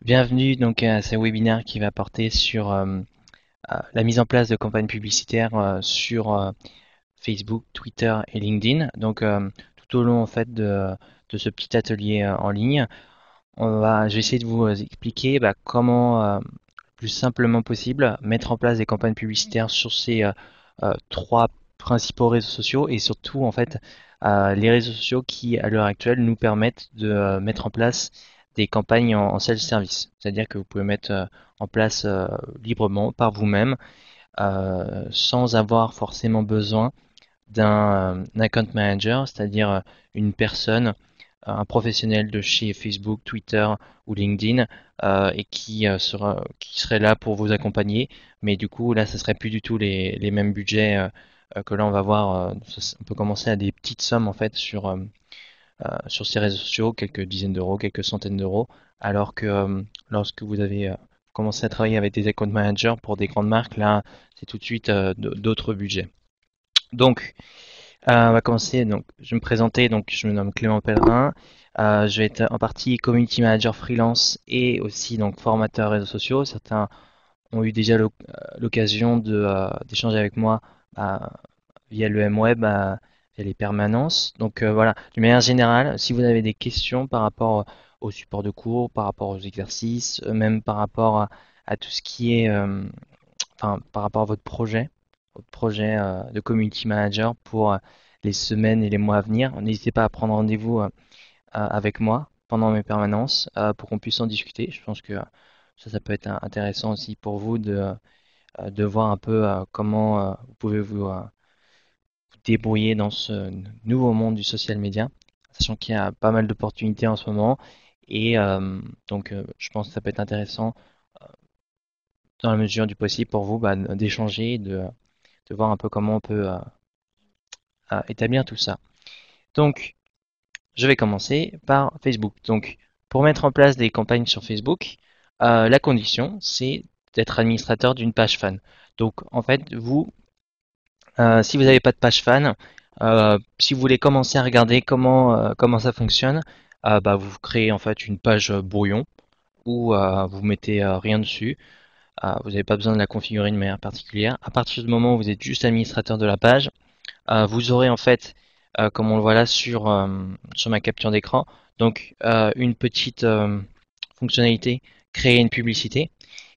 Bienvenue donc à ce webinaire qui va porter sur la mise en place de campagnes publicitaires sur Facebook, Twitter et LinkedIn. Donc tout au long en fait de ce petit atelier en ligne, je vais essayer de vous expliquer comment le plus simplement possible mettre en place des campagnes publicitaires sur ces trois principaux réseaux sociaux et surtout en fait les réseaux sociaux qui à l'heure actuelle nous permettent de mettre en place des campagnes en self-service. C'est-à-dire que vous pouvez mettre en place librement par vous-même sans avoir forcément besoin d'un account manager, c'est-à-dire une personne, un professionnel de chez Facebook, Twitter ou LinkedIn et qui serait là pour vous accompagner. Mais du coup, là, ce serait plus du tout les mêmes budgets que là, on va voir. On peut commencer à des petites sommes en fait sur ces réseaux sociaux, quelques dizaines d'euros, quelques centaines d'euros, alors que lorsque vous avez commencé à travailler avec des account managers pour des grandes marques, là, c'est tout de suite d'autres budgets. Donc, on va commencer. Donc, je vais me présenter. Donc, je me nomme Clément Pellerin. Je vais être en partie community manager freelance et aussi donc formateur réseaux sociaux. Certains ont eu déjà l'occasion d'échanger avec moi euh, via le M-Web, via les permanences. Donc voilà, de manière générale, si vous avez des questions par rapport au support de cours, par rapport aux exercices, même par rapport à tout ce qui est, enfin, par rapport à votre projet de community manager pour les semaines et les mois à venir, n'hésitez pas à prendre rendez-vous avec moi pendant mes permanences pour qu'on puisse en discuter. Je pense que ça peut être intéressant aussi pour vous de voir un peu comment vous pouvez vous débrouiller dans ce nouveau monde du social media, sachant qu'il y a pas mal d'opportunités en ce moment. Et donc, je pense que ça peut être intéressant dans la mesure du possible pour vous d'échanger, de voir un peu comment on peut établir tout ça. Donc, je vais commencer par Facebook. Donc, pour mettre en place des campagnes sur Facebook, la condition, c'est d'être administrateur d'une page fan. Donc, en fait, si vous n'avez pas de page fan, si vous voulez commencer à regarder comment ça fonctionne, vous créez en fait une page brouillon où vous mettez rien dessus. Vous n'avez pas besoin de la configurer de manière particulière. À partir du moment où vous êtes juste administrateur de la page, vous aurez en fait, comme on le voit là sur ma capture d'écran, donc une petite fonctionnalité, créer une publicité.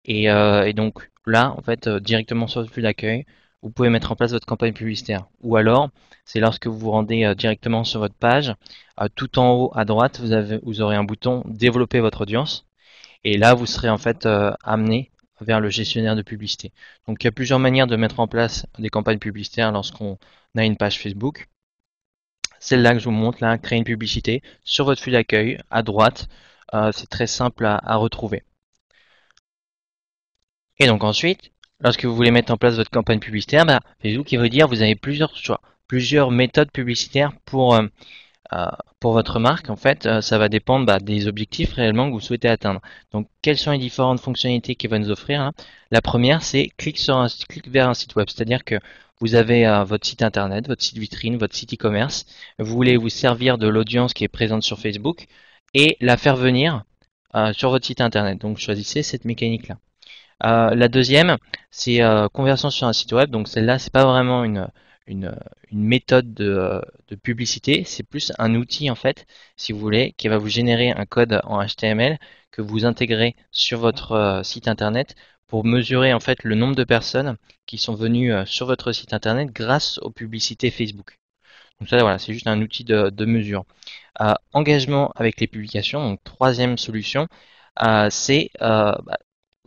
Et donc là, en fait, directement sur le flux d'accueil, vous pouvez mettre en place votre campagne publicitaire. Ou alors, c'est lorsque vous vous rendez directement sur votre page, tout en haut à droite, vous aurez un bouton développer votre audience. Et là, vous serez en fait amené vers le gestionnaire de publicité. Donc, il y a plusieurs manières de mettre en place des campagnes publicitaires lorsqu'on a une page Facebook. Celle-là que je vous montre, là, créer une publicité sur votre flux d'accueil à droite. C'est très simple à retrouver. Et donc ensuite, lorsque vous voulez mettre en place votre campagne publicitaire, Facebook qui veut dire vous avez plusieurs choix, plusieurs méthodes publicitaires pour votre marque. En fait, ça va dépendre des objectifs réellement que vous souhaitez atteindre. Donc, quelles sont les différentes fonctionnalités qu'il va nous offrir, hein? La première, c'est clic vers un site web, c'est-à-dire que vous avez votre site internet, votre site vitrine, votre site e-commerce. Vous voulez vous servir de l'audience qui est présente sur Facebook et la faire venir sur votre site internet. Donc, choisissez cette mécanique-là. La deuxième, c'est conversion sur un site web. Donc celle-là, c'est pas vraiment une, une méthode de publicité, c'est plus un outil en fait, si vous voulez, qui va vous générer un code en HTML que vous intégrez sur votre site internet pour mesurer en fait le nombre de personnes qui sont venues sur votre site internet grâce aux publicités Facebook. Donc ça, voilà, c'est juste un outil de mesure. Engagement avec les publications. Donc troisième solution, c'est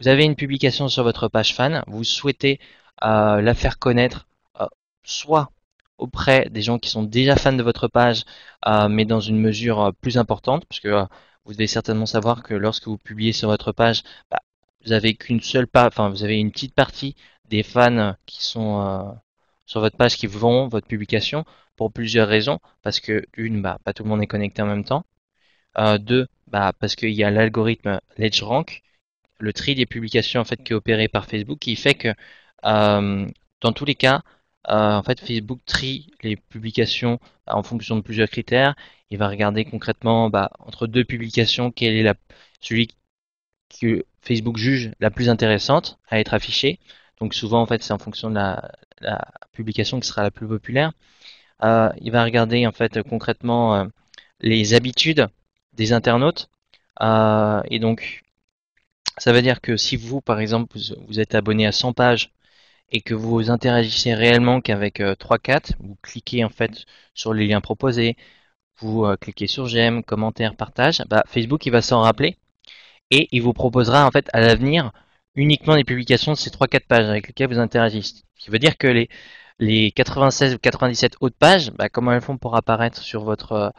vous avez une publication sur votre page fan, vous souhaitez la faire connaître euh, soit auprès des gens qui sont déjà fans de votre page, mais dans une mesure plus importante, parce que vous devez certainement savoir que lorsque vous publiez sur votre page, vous avez qu'une seule page, enfin vous avez une petite partie des fans qui sont sur votre page qui verront votre publication pour plusieurs raisons, parce que une, pas tout le monde est connecté en même temps. Deux, parce qu'il y a l'algorithme LedgeRank, le tri des publications en fait qui est opéré par Facebook, qui fait que dans tous les cas, en fait, Facebook trie les publications en fonction de plusieurs critères. Il va regarder concrètement entre deux publications quelle est celui que Facebook juge la plus intéressante à être affichée. Donc souvent en fait c'est en fonction de la publication qui sera la plus populaire. Il va regarder en fait concrètement les habitudes des internautes. Et donc ça veut dire que si vous par exemple vous êtes abonné à 100 pages et que vous interagissez réellement qu'avec 3-4, vous cliquez en fait sur les liens proposés, vous cliquez sur j'aime, commentaire, partage, bah, Facebook il va s'en rappeler et il vous proposera en fait à l'avenir uniquement des publications de ces 3-4 pages avec lesquelles vous interagissez. Ce qui veut dire que les 96 ou 97 autres pages, bah, comment elles font pour apparaître sur votre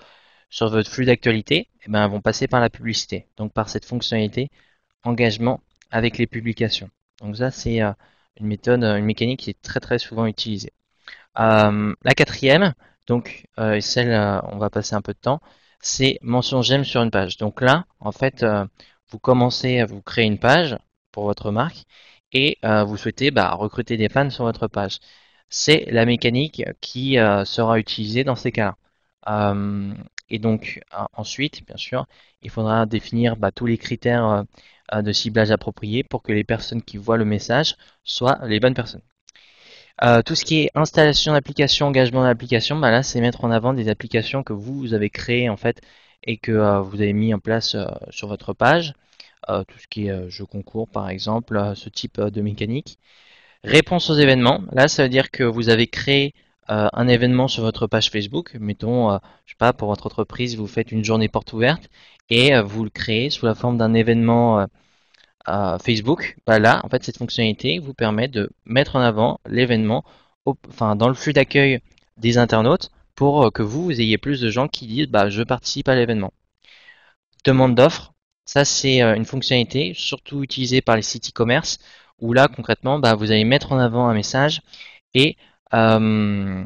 flux d'actualité, eh ben, elles vont passer par la publicité, donc par cette fonctionnalité engagement avec les publications. Donc ça c'est une méthode, une mécanique qui est très très souvent utilisée. La quatrième, donc celle, on va passer un peu de temps, c'est mention j'aime sur une page. Donc là, en fait, vous commencez à vous créer une page pour votre marque et vous souhaitez recruter des fans sur votre page. C'est la mécanique qui sera utilisée dans ces cas-là. Et donc ensuite, bien sûr, il faudra définir tous les critères de ciblage appropriés pour que les personnes qui voient le message soient les bonnes personnes. Tout ce qui est installation d'application, engagement d'application, là c'est mettre en avant des applications que vous avez créées en fait et que vous avez mis en place sur votre page. Tout ce qui est jeu concours par exemple, ce type de mécanique. Réponse aux événements, là ça veut dire que vous avez créé un événement sur votre page Facebook, mettons, je sais pas, pour votre entreprise, vous faites une journée porte ouverte et vous le créez sous la forme d'un événement Facebook. Là, en fait, cette fonctionnalité vous permet de mettre en avant l'événement dans le flux d'accueil des internautes pour que vous ayez plus de gens qui disent je participe à l'événement. Demande d'offres, ça c'est une fonctionnalité surtout utilisée par les sites e-commerce où là concrètement vous allez mettre en avant un message et le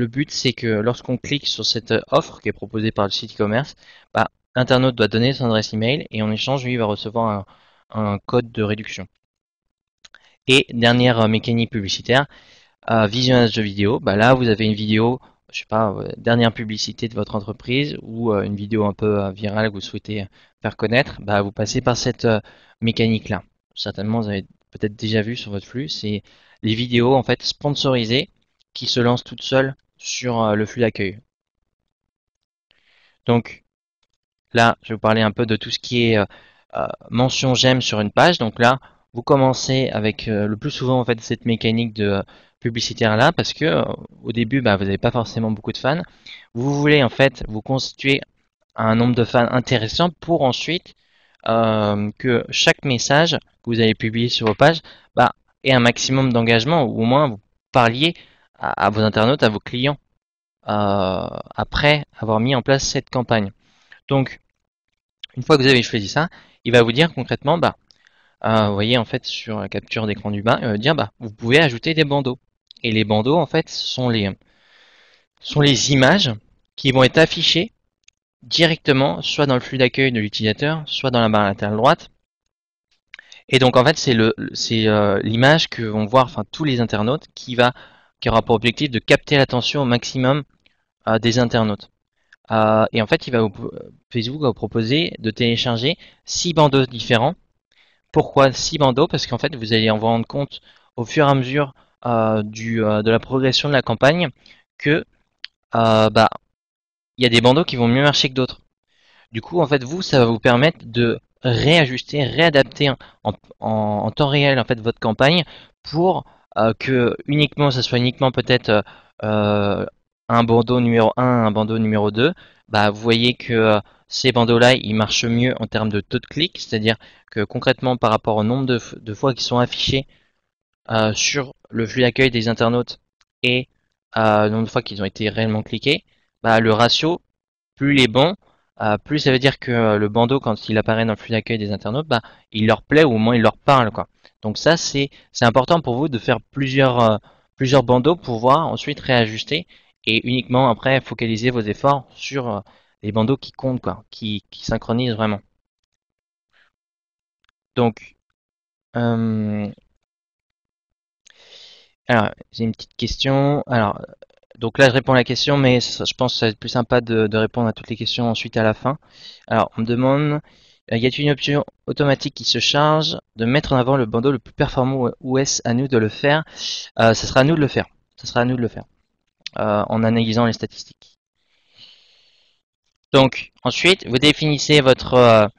but c'est que lorsqu'on clique sur cette offre qui est proposée par le site e-commerce, l'internaute doit donner son adresse email et en échange lui il va recevoir un code de réduction. Et dernière mécanique publicitaire, visionnage de vidéo. Là vous avez une vidéo, je sais pas, dernière publicité de votre entreprise ou une vidéo un peu virale que vous souhaitez faire connaître, vous passez par cette mécanique là. Certainement vous avez peut-être déjà vu sur votre flux, c'est les vidéos en fait sponsorisées qui se lancent toutes seules sur le flux d'accueil. Donc là, je vais vous parler un peu de tout ce qui est mention j'aime sur une page. Donc là, vous commencez avec le plus souvent en fait cette mécanique de publicitaire là parce que au début, vous n'avez pas forcément beaucoup de fans. Vous voulez en fait vous constituer un nombre de fans intéressant pour ensuite que chaque message que vous allez publier sur vos pages ait un maximum d'engagement ou au moins vous parliez à vos internautes, à vos clients après avoir mis en place cette campagne. Donc une fois que vous avez choisi ça, il va vous dire concrètement, vous voyez en fait sur la capture d'écran du bas, il va vous dire vous pouvez ajouter des bandeaux. Et les bandeaux en fait sont les images qui vont être affichées directement soit dans le flux d'accueil de l'utilisateur, soit dans la barre latérale droite. Et donc en fait c'est l'image que vont voir tous les internautes qui aura pour objectif de capter l'attention au maximum des internautes. Et en fait, Facebook va vous proposer de télécharger 6 bandeaux différents. Pourquoi 6 bandeaux? Parce qu'en fait, vous allez en vous rendre compte au fur et à mesure de la progression de la campagne que il y a des bandeaux qui vont mieux marcher que d'autres. Du coup, en fait, ça va vous permettre de réajuster, réadapter en temps réel en fait votre campagne pour que ça soit uniquement peut-être un bandeau numéro 1, un bandeau numéro 2. Vous voyez que ces bandeaux-là, ils marchent mieux en termes de taux de clic, c'est-à-dire que concrètement par rapport au nombre de fois qu'ils sont affichés sur le flux d'accueil des internautes et le nombre de fois qu'ils ont été réellement cliqués, le ratio, plus il est bon, plus ça veut dire que le bandeau, quand il apparaît dans le flux d'accueil des internautes, il leur plaît ou au moins il leur parle, quoi. Donc ça, c'est important pour vous de faire plusieurs bandeaux pour pouvoir ensuite réajuster et uniquement après focaliser vos efforts sur les bandeaux qui comptent, quoi, qui synchronisent vraiment. Donc, alors, j'ai une petite question. Alors, donc là, je réponds à la question, mais je pense que ça va être plus sympa de répondre à toutes les questions ensuite à la fin. Alors, on me demande Il y a une option automatique qui se charge de mettre en avant le bandeau le plus performant ou est-ce à nous de le faire? Ce sera à nous de le faire. Ce sera à nous de le faire en analysant les statistiques. Donc ensuite, vous définissez votre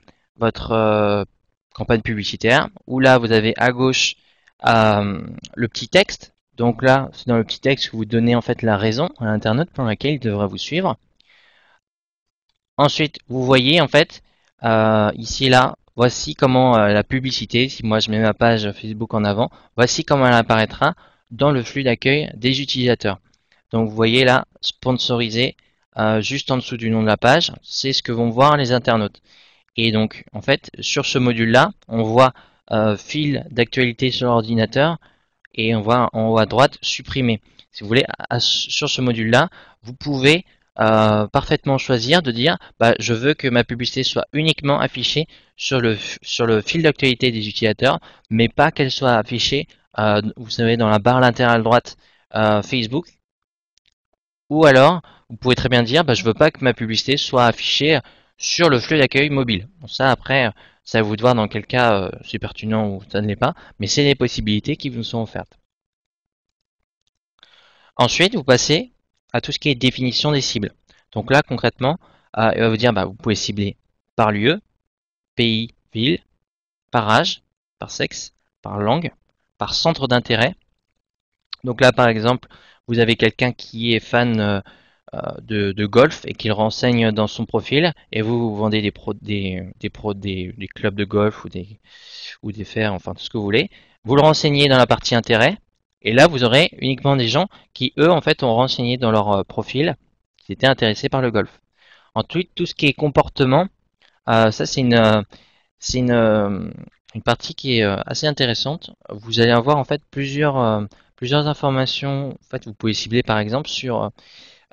campagne publicitaire où là vous avez à gauche le petit texte. Donc là, c'est dans le petit texte que vous donnez en fait la raison à l'internaute pour laquelle il devra vous suivre. Ensuite, vous voyez en fait ici là, voici comment la publicité, si moi je mets ma page Facebook en avant, voici comment elle apparaîtra dans le flux d'accueil des utilisateurs. Donc vous voyez là, sponsorisé, juste en dessous du nom de la page, c'est ce que vont voir les internautes. Et donc en fait, sur ce module-là, on voit fil d'actualité sur l'ordinateur et on voit en haut à droite supprimer. Si vous voulez, sur ce module-là, vous pouvez parfaitement choisir de dire bah, je veux que ma publicité soit uniquement affichée sur le fil d'actualité des utilisateurs, mais pas qu'elle soit affichée, vous savez, dans la barre latérale droite Facebook. Ou alors, vous pouvez très bien dire bah, je veux pas que ma publicité soit affichée sur le flux d'accueil mobile. Bon, ça après, c'est à vous de voir dans quel cas c'est pertinent ou ça ne l'est pas, mais c'est des possibilités qui vous sont offertes. Ensuite, vous passez à tout ce qui est définition des cibles. Donc là, concrètement, il va vous dire, bah, vous pouvez cibler par lieu, pays, ville, par âge, par sexe, par langue, par centre d'intérêt. Donc là, par exemple, vous avez quelqu'un qui est fan de golf et qui le renseigne dans son profil, et vous vendez des clubs de golf ou des fers, enfin tout ce que vous voulez. Vous le renseignez dans la partie intérêt, et là vous aurez uniquement des gens qui eux en fait ont renseigné dans leur profil qu'ils étaient intéressés par le golf. Ensuite, tout ce qui est comportement, ça c'est une partie qui est assez intéressante. Vous allez avoir en fait plusieurs informations. En fait, vous pouvez cibler par exemple sur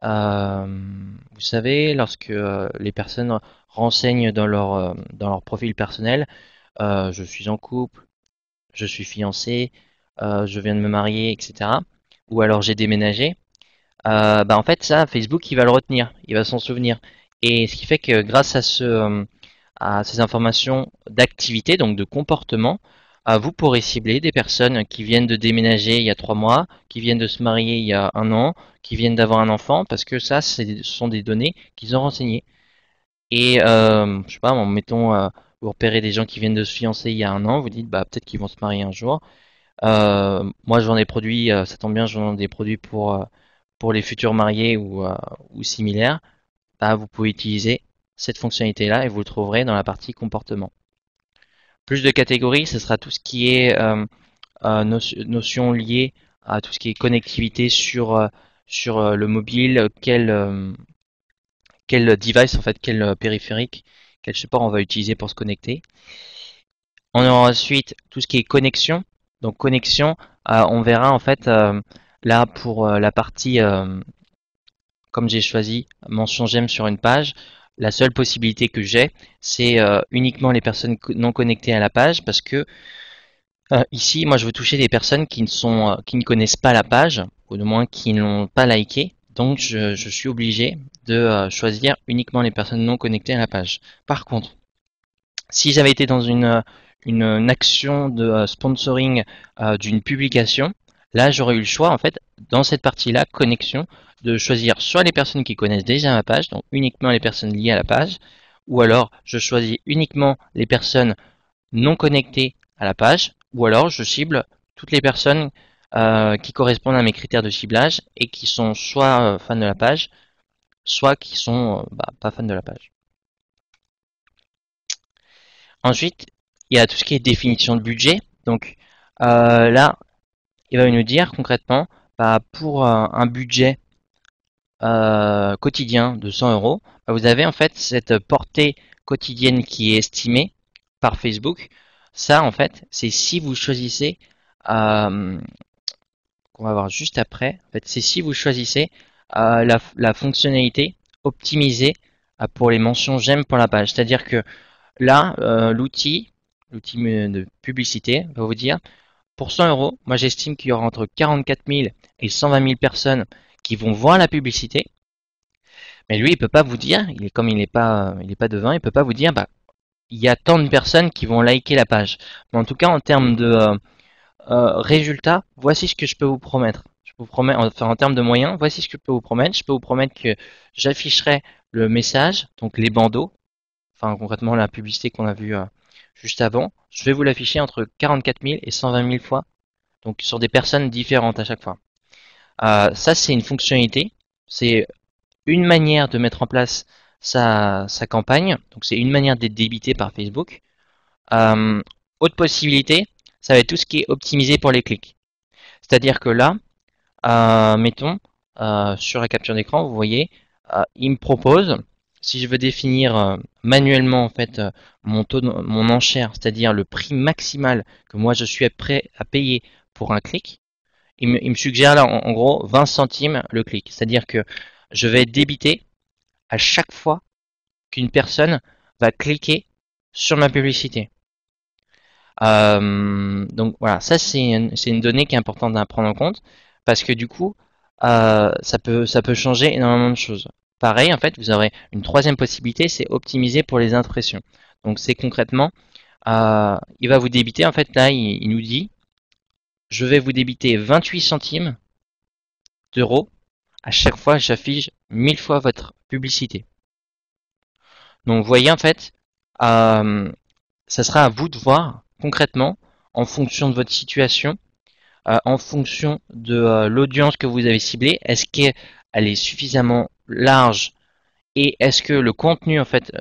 vous savez, lorsque les personnes renseignent dans leur profil personnel, je suis en couple, je suis fiancé, je viens de me marier, etc. Ou alors j'ai déménagé. Bah en fait, ça, Facebook, il va le retenir, il va s'en souvenir. Et ce qui fait que grâce à ces informations d'activité, donc de comportement, vous pourrez cibler des personnes qui viennent de déménager il y a 3 mois, qui viennent de se marier il y a un an, qui viennent d'avoir un enfant, parce que ça, ce sont des données qu'ils ont renseignées. Et je sais pas, mettons, vous repérez des gens qui viennent de se fiancer il y a un an, vous dites, bah peut-être qu'ils vont se marier un jour. Moi, je vends des produits, ça tombe bien, je vends des produits pour les futurs mariés ou similaires. Bah, vous pouvez utiliser cette fonctionnalité-là et vous le trouverez dans la partie comportement. Plus de catégories, ce sera tout ce qui est notions liées à tout ce qui est connectivité sur le mobile, quel device en fait, quel périphérique, quel support on va utiliser pour se connecter. On aura ensuite tout ce qui est connexion. Donc connexion, on verra en fait là pour la partie comme j'ai choisi mention j'aime sur une page, la seule possibilité que j'ai, c'est uniquement les personnes non connectées à la page parce que ici, moi je veux toucher des personnes qui ne connaissent pas la page, ou du moins qui n'ont pas liké. Donc je suis obligé de choisir uniquement les personnes non connectées à la page. Par contre, si j'avais été dans une action de sponsoring d'une publication, là j'aurais eu le choix en fait dans cette partie-là, connexion, de choisir soit les personnes qui connaissent déjà ma page, donc uniquement les personnes liées à la page, ou alors je choisis uniquement les personnes non connectées à la page, ou alors je cible toutes les personnes qui correspondent à mes critères de ciblage et qui sont soit fans de la page, soit qui sont pas fans de la page. Ensuite, il y a tout ce qui est définition de budget. Donc là, il va nous dire concrètement, pour un budget quotidien de 100 euros, vous avez en fait cette portée quotidienne qui est estimée par Facebook. Ça, en fait, c'est si vous choisissez, qu'on va voir juste après, en fait, c'est si vous choisissez la fonctionnalité optimisée pour les mentions j'aime pour la page. C'est-à-dire que là, l'outil de publicité va vous dire, pour 100 euros, moi j'estime qu'il y aura entre 44 000 et 120 000 personnes qui vont voir la publicité. Mais lui, il peut pas vous dire, comme il n'est pas devin, il peut pas vous dire, il y a tant de personnes qui vont liker la page. Mais en tout cas, en termes de résultats, voici ce que je peux vous promettre. Je vous promets, enfin en termes de moyens, voici ce que je peux vous promettre. Je peux vous promettre que j'afficherai le message, donc les bandeaux, enfin concrètement la publicité qu'on a vue juste avant. Je vais vous l'afficher entre 44 000 et 120 000 fois, donc sur des personnes différentes à chaque fois. Ça, c'est une fonctionnalité. C'est une manière de mettre en place sa campagne. Donc, c'est une manière d'être débité par Facebook. Euh, Autre possibilité, ça va être tout ce qui est optimisé pour les clics. C'est-à-dire que là, mettons, sur la capture d'écran, vous voyez, il me propose, si je veux définir manuellement en fait mon enchère, c'est-à-dire le prix maximal que moi je suis prêt à payer pour un clic, il me suggère là en gros 20 centimes le clic. C'est-à-dire que je vais être débité à chaque fois qu'une personne va cliquer sur ma publicité. Donc voilà, ça c'est une donnée qui est importante à prendre en compte parce que du coup, ça peut changer énormément de choses. Pareil, en fait, vous aurez une troisième possibilité, c'est optimiser pour les impressions. Donc c'est concrètement, il va vous débiter, en fait là, il nous dit, je vais vous débiter 28 centimes d'euros à chaque fois que j'affiche 1000 fois votre publicité. Donc vous voyez en fait, euh, ça sera à vous de voir concrètement en fonction de votre situation, en fonction de l'audience que vous avez ciblée, est-ce qu'elle est suffisamment large et est-ce que le contenu en fait,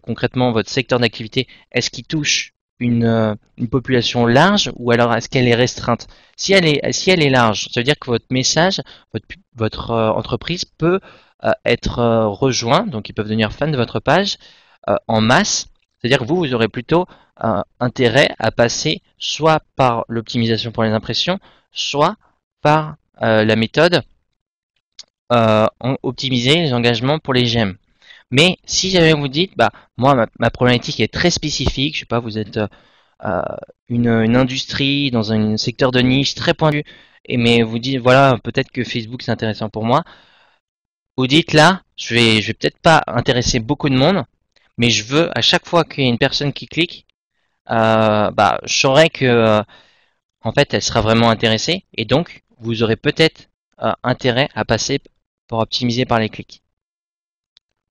concrètement votre secteur d'activité, est-ce qu'il touche une population large ou alors est-ce qu'elle est restreinte? Si elle est large, ça veut dire que votre message, votre entreprise peut être rejoint, donc ils peuvent devenir fans de votre page en masse. C'est-à-dire que vous aurez plutôt intérêt à passer soit par l'optimisation pour les impressions, soit par la méthode optimiser les engagements pour les j'aime. Mais si jamais vous dites, bah moi ma problématique est très spécifique, je sais pas, vous êtes une industrie dans un secteur de niche très pointu, et mais vous dites voilà peut-être que Facebook c'est intéressant pour moi, vous dites là je vais peut-être pas intéresser beaucoup de monde, mais je veux à chaque fois qu'il y a une personne qui clique, bah je saurais que en fait elle sera vraiment intéressée, et donc vous aurez peut-être intérêt à passer pour optimiser par les clics.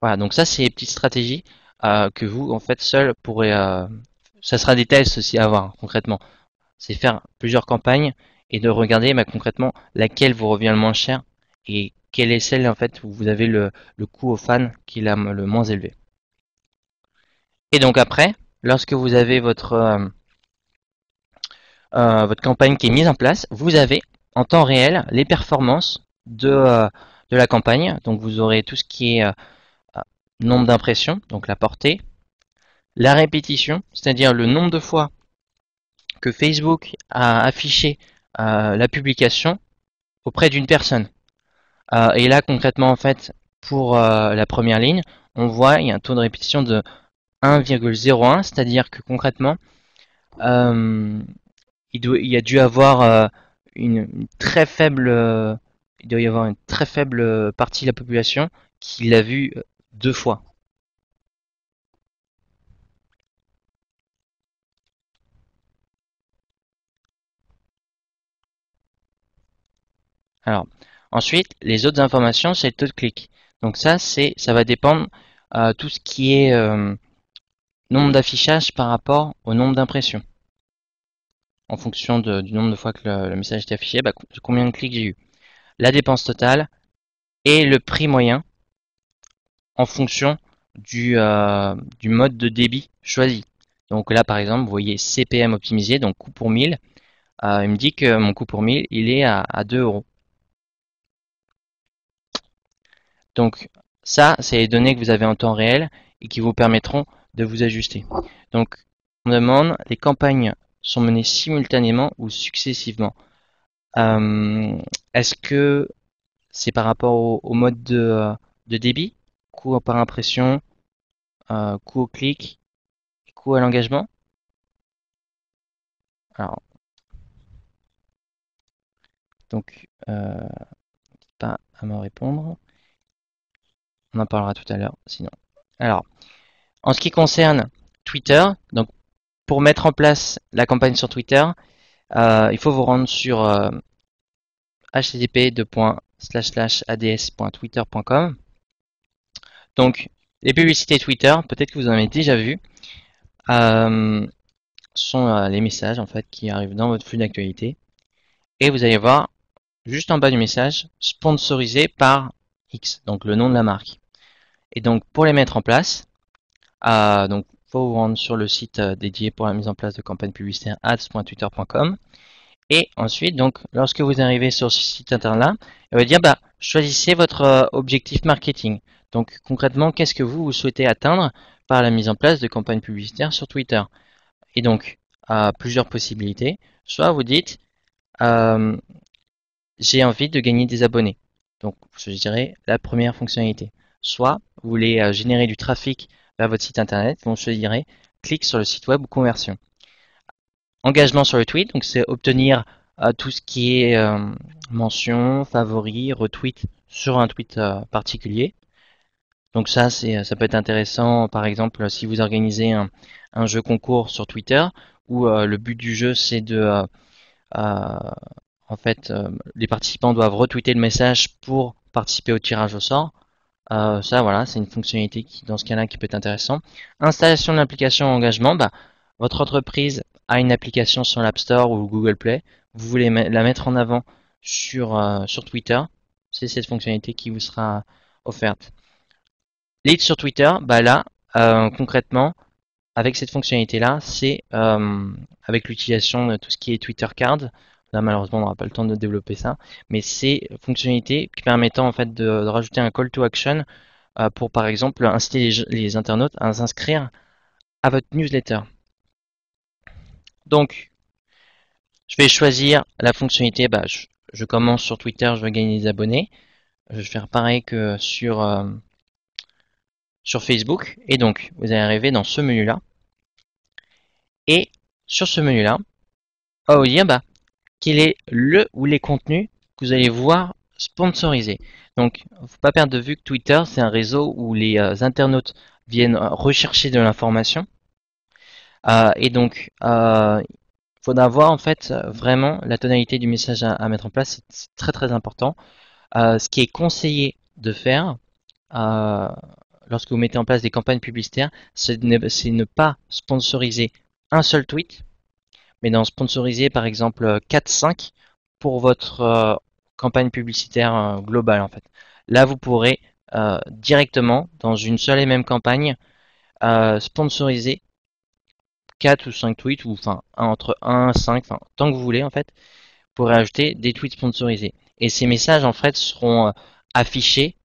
Voilà, donc ça c'est les petites stratégies que vous en fait seul pourrez. Ça sera des tests aussi à voir concrètement. C'est faire plusieurs campagnes et de regarder bah, concrètement laquelle vous revient le moins cher et quelle est celle en fait où vous avez le coût au fan qui est le moins élevé. Et donc après, lorsque vous avez votre campagne qui est mise en place, vous avez en temps réel les performances de la campagne. Donc vous aurez tout ce qui est nombre d'impressions, donc la portée, la répétition, c'est-à-dire le nombre de fois que Facebook a affiché la publication auprès d'une personne. Et là, concrètement, en fait, pour la première ligne, on voit il y a un taux de répétition de 1,01, c'est-à-dire que concrètement, euh, il y a dû avoir une très faible, il doit y avoir une très faible partie de la population qui l'a vu deux fois. Alors, ensuite, les autres informations, c'est le taux de clic. Donc ça va dépendre tout ce qui est nombre d'affichages par rapport au nombre d'impressions. En fonction du nombre de fois que le message est affiché, bah, combien de clics j'ai eu. La dépense totale et le prix moyen en fonction du mode de débit choisi. Donc là, par exemple, vous voyez CPM optimisé, donc coût pour 1000. Il me dit que mon coût pour 1000, il est à 2 euros. Donc ça, c'est les données que vous avez en temps réel et qui vous permettront de vous ajuster. Donc on demande, les campagnes sont menées simultanément ou successivement. Euh, Est-ce que c'est par rapport au mode de débit, coût par impression, coût au clic, coût à l'engagement? Alors, donc, pas à me répondre. On en parlera tout à l'heure, sinon. Alors, en ce qui concerne Twitter. Donc pour mettre en place la campagne sur Twitter, il faut vous rendre sur http://ads.twitter.com. Donc les publicités Twitter, peut-être que vous en avez déjà vu, sont les messages en fait qui arrivent dans votre flux d'actualité. Et vous allez voir juste en bas du message, sponsorisé par X, donc le nom de la marque. Et donc pour les mettre en place, donc faut vous rendre sur le site dédié pour la mise en place de campagnes publicitaires ads.twitter.com. Et ensuite, donc, lorsque vous arrivez sur ce site internet-là, il va dire, choisissez votre objectif marketing. Donc, concrètement, qu'est-ce que vous souhaitez atteindre par la mise en place de campagnes publicitaires sur Twitter? Et donc, plusieurs possibilités. Soit vous dites, j'ai envie de gagner des abonnés. Donc, je dirais la première fonctionnalité. Soit vous voulez générer du trafic vers votre site internet, donc je dirais clique sur le site web ou conversion. Engagement sur le tweet, donc c'est obtenir tout ce qui est mention, favori, retweet sur un tweet particulier. Donc ça peut être intéressant, par exemple, si vous organisez un jeu concours sur Twitter, où le but du jeu c'est de en fait, les participants doivent retweeter le message pour participer au tirage au sort. Ça, voilà, c'est une fonctionnalité qui, dans ce cas-là, qui peut être intéressant. Installation de l'application engagement, votre entreprise a une application sur l'App Store ou Google Play. Vous voulez la mettre en avant sur Twitter. C'est cette fonctionnalité qui vous sera offerte. Lead sur Twitter, là, concrètement, avec cette fonctionnalité-là, c'est avec l'utilisation de tout ce qui est Twitter Card. Là, malheureusement, on n'aura pas le temps de développer ça, mais c'est fonctionnalité qui permettant en fait de rajouter un call to action pour, par exemple, inciter les internautes à s'inscrire à votre newsletter. Donc, je vais choisir la fonctionnalité. Je commence sur Twitter, je veux gagner des abonnés. Je vais faire pareil que sur Facebook. Et donc, vous allez arriver dans ce menu-là. Et sur ce menu-là, on va vous dire quel est le ou les contenus que vous allez voir sponsorisés. Donc, il ne faut pas perdre de vue que Twitter, c'est un réseau où les internautes viennent rechercher de l'information. Et donc, il faudra voir en fait vraiment la tonalité du message à mettre en place. C'est très très important. Ce qui est conseillé de faire lorsque vous mettez en place des campagnes publicitaires, c'est ne pas sponsoriser un seul tweet, mais d'en sponsoriser par exemple 4-5 pour votre campagne publicitaire globale en fait. Là, vous pourrez directement, dans une seule et même campagne, sponsoriser 4 ou 5 tweets, ou enfin entre 1 et 5, enfin tant que vous voulez en fait, pour ajouter des tweets sponsorisés. Et ces messages en fait seront affichés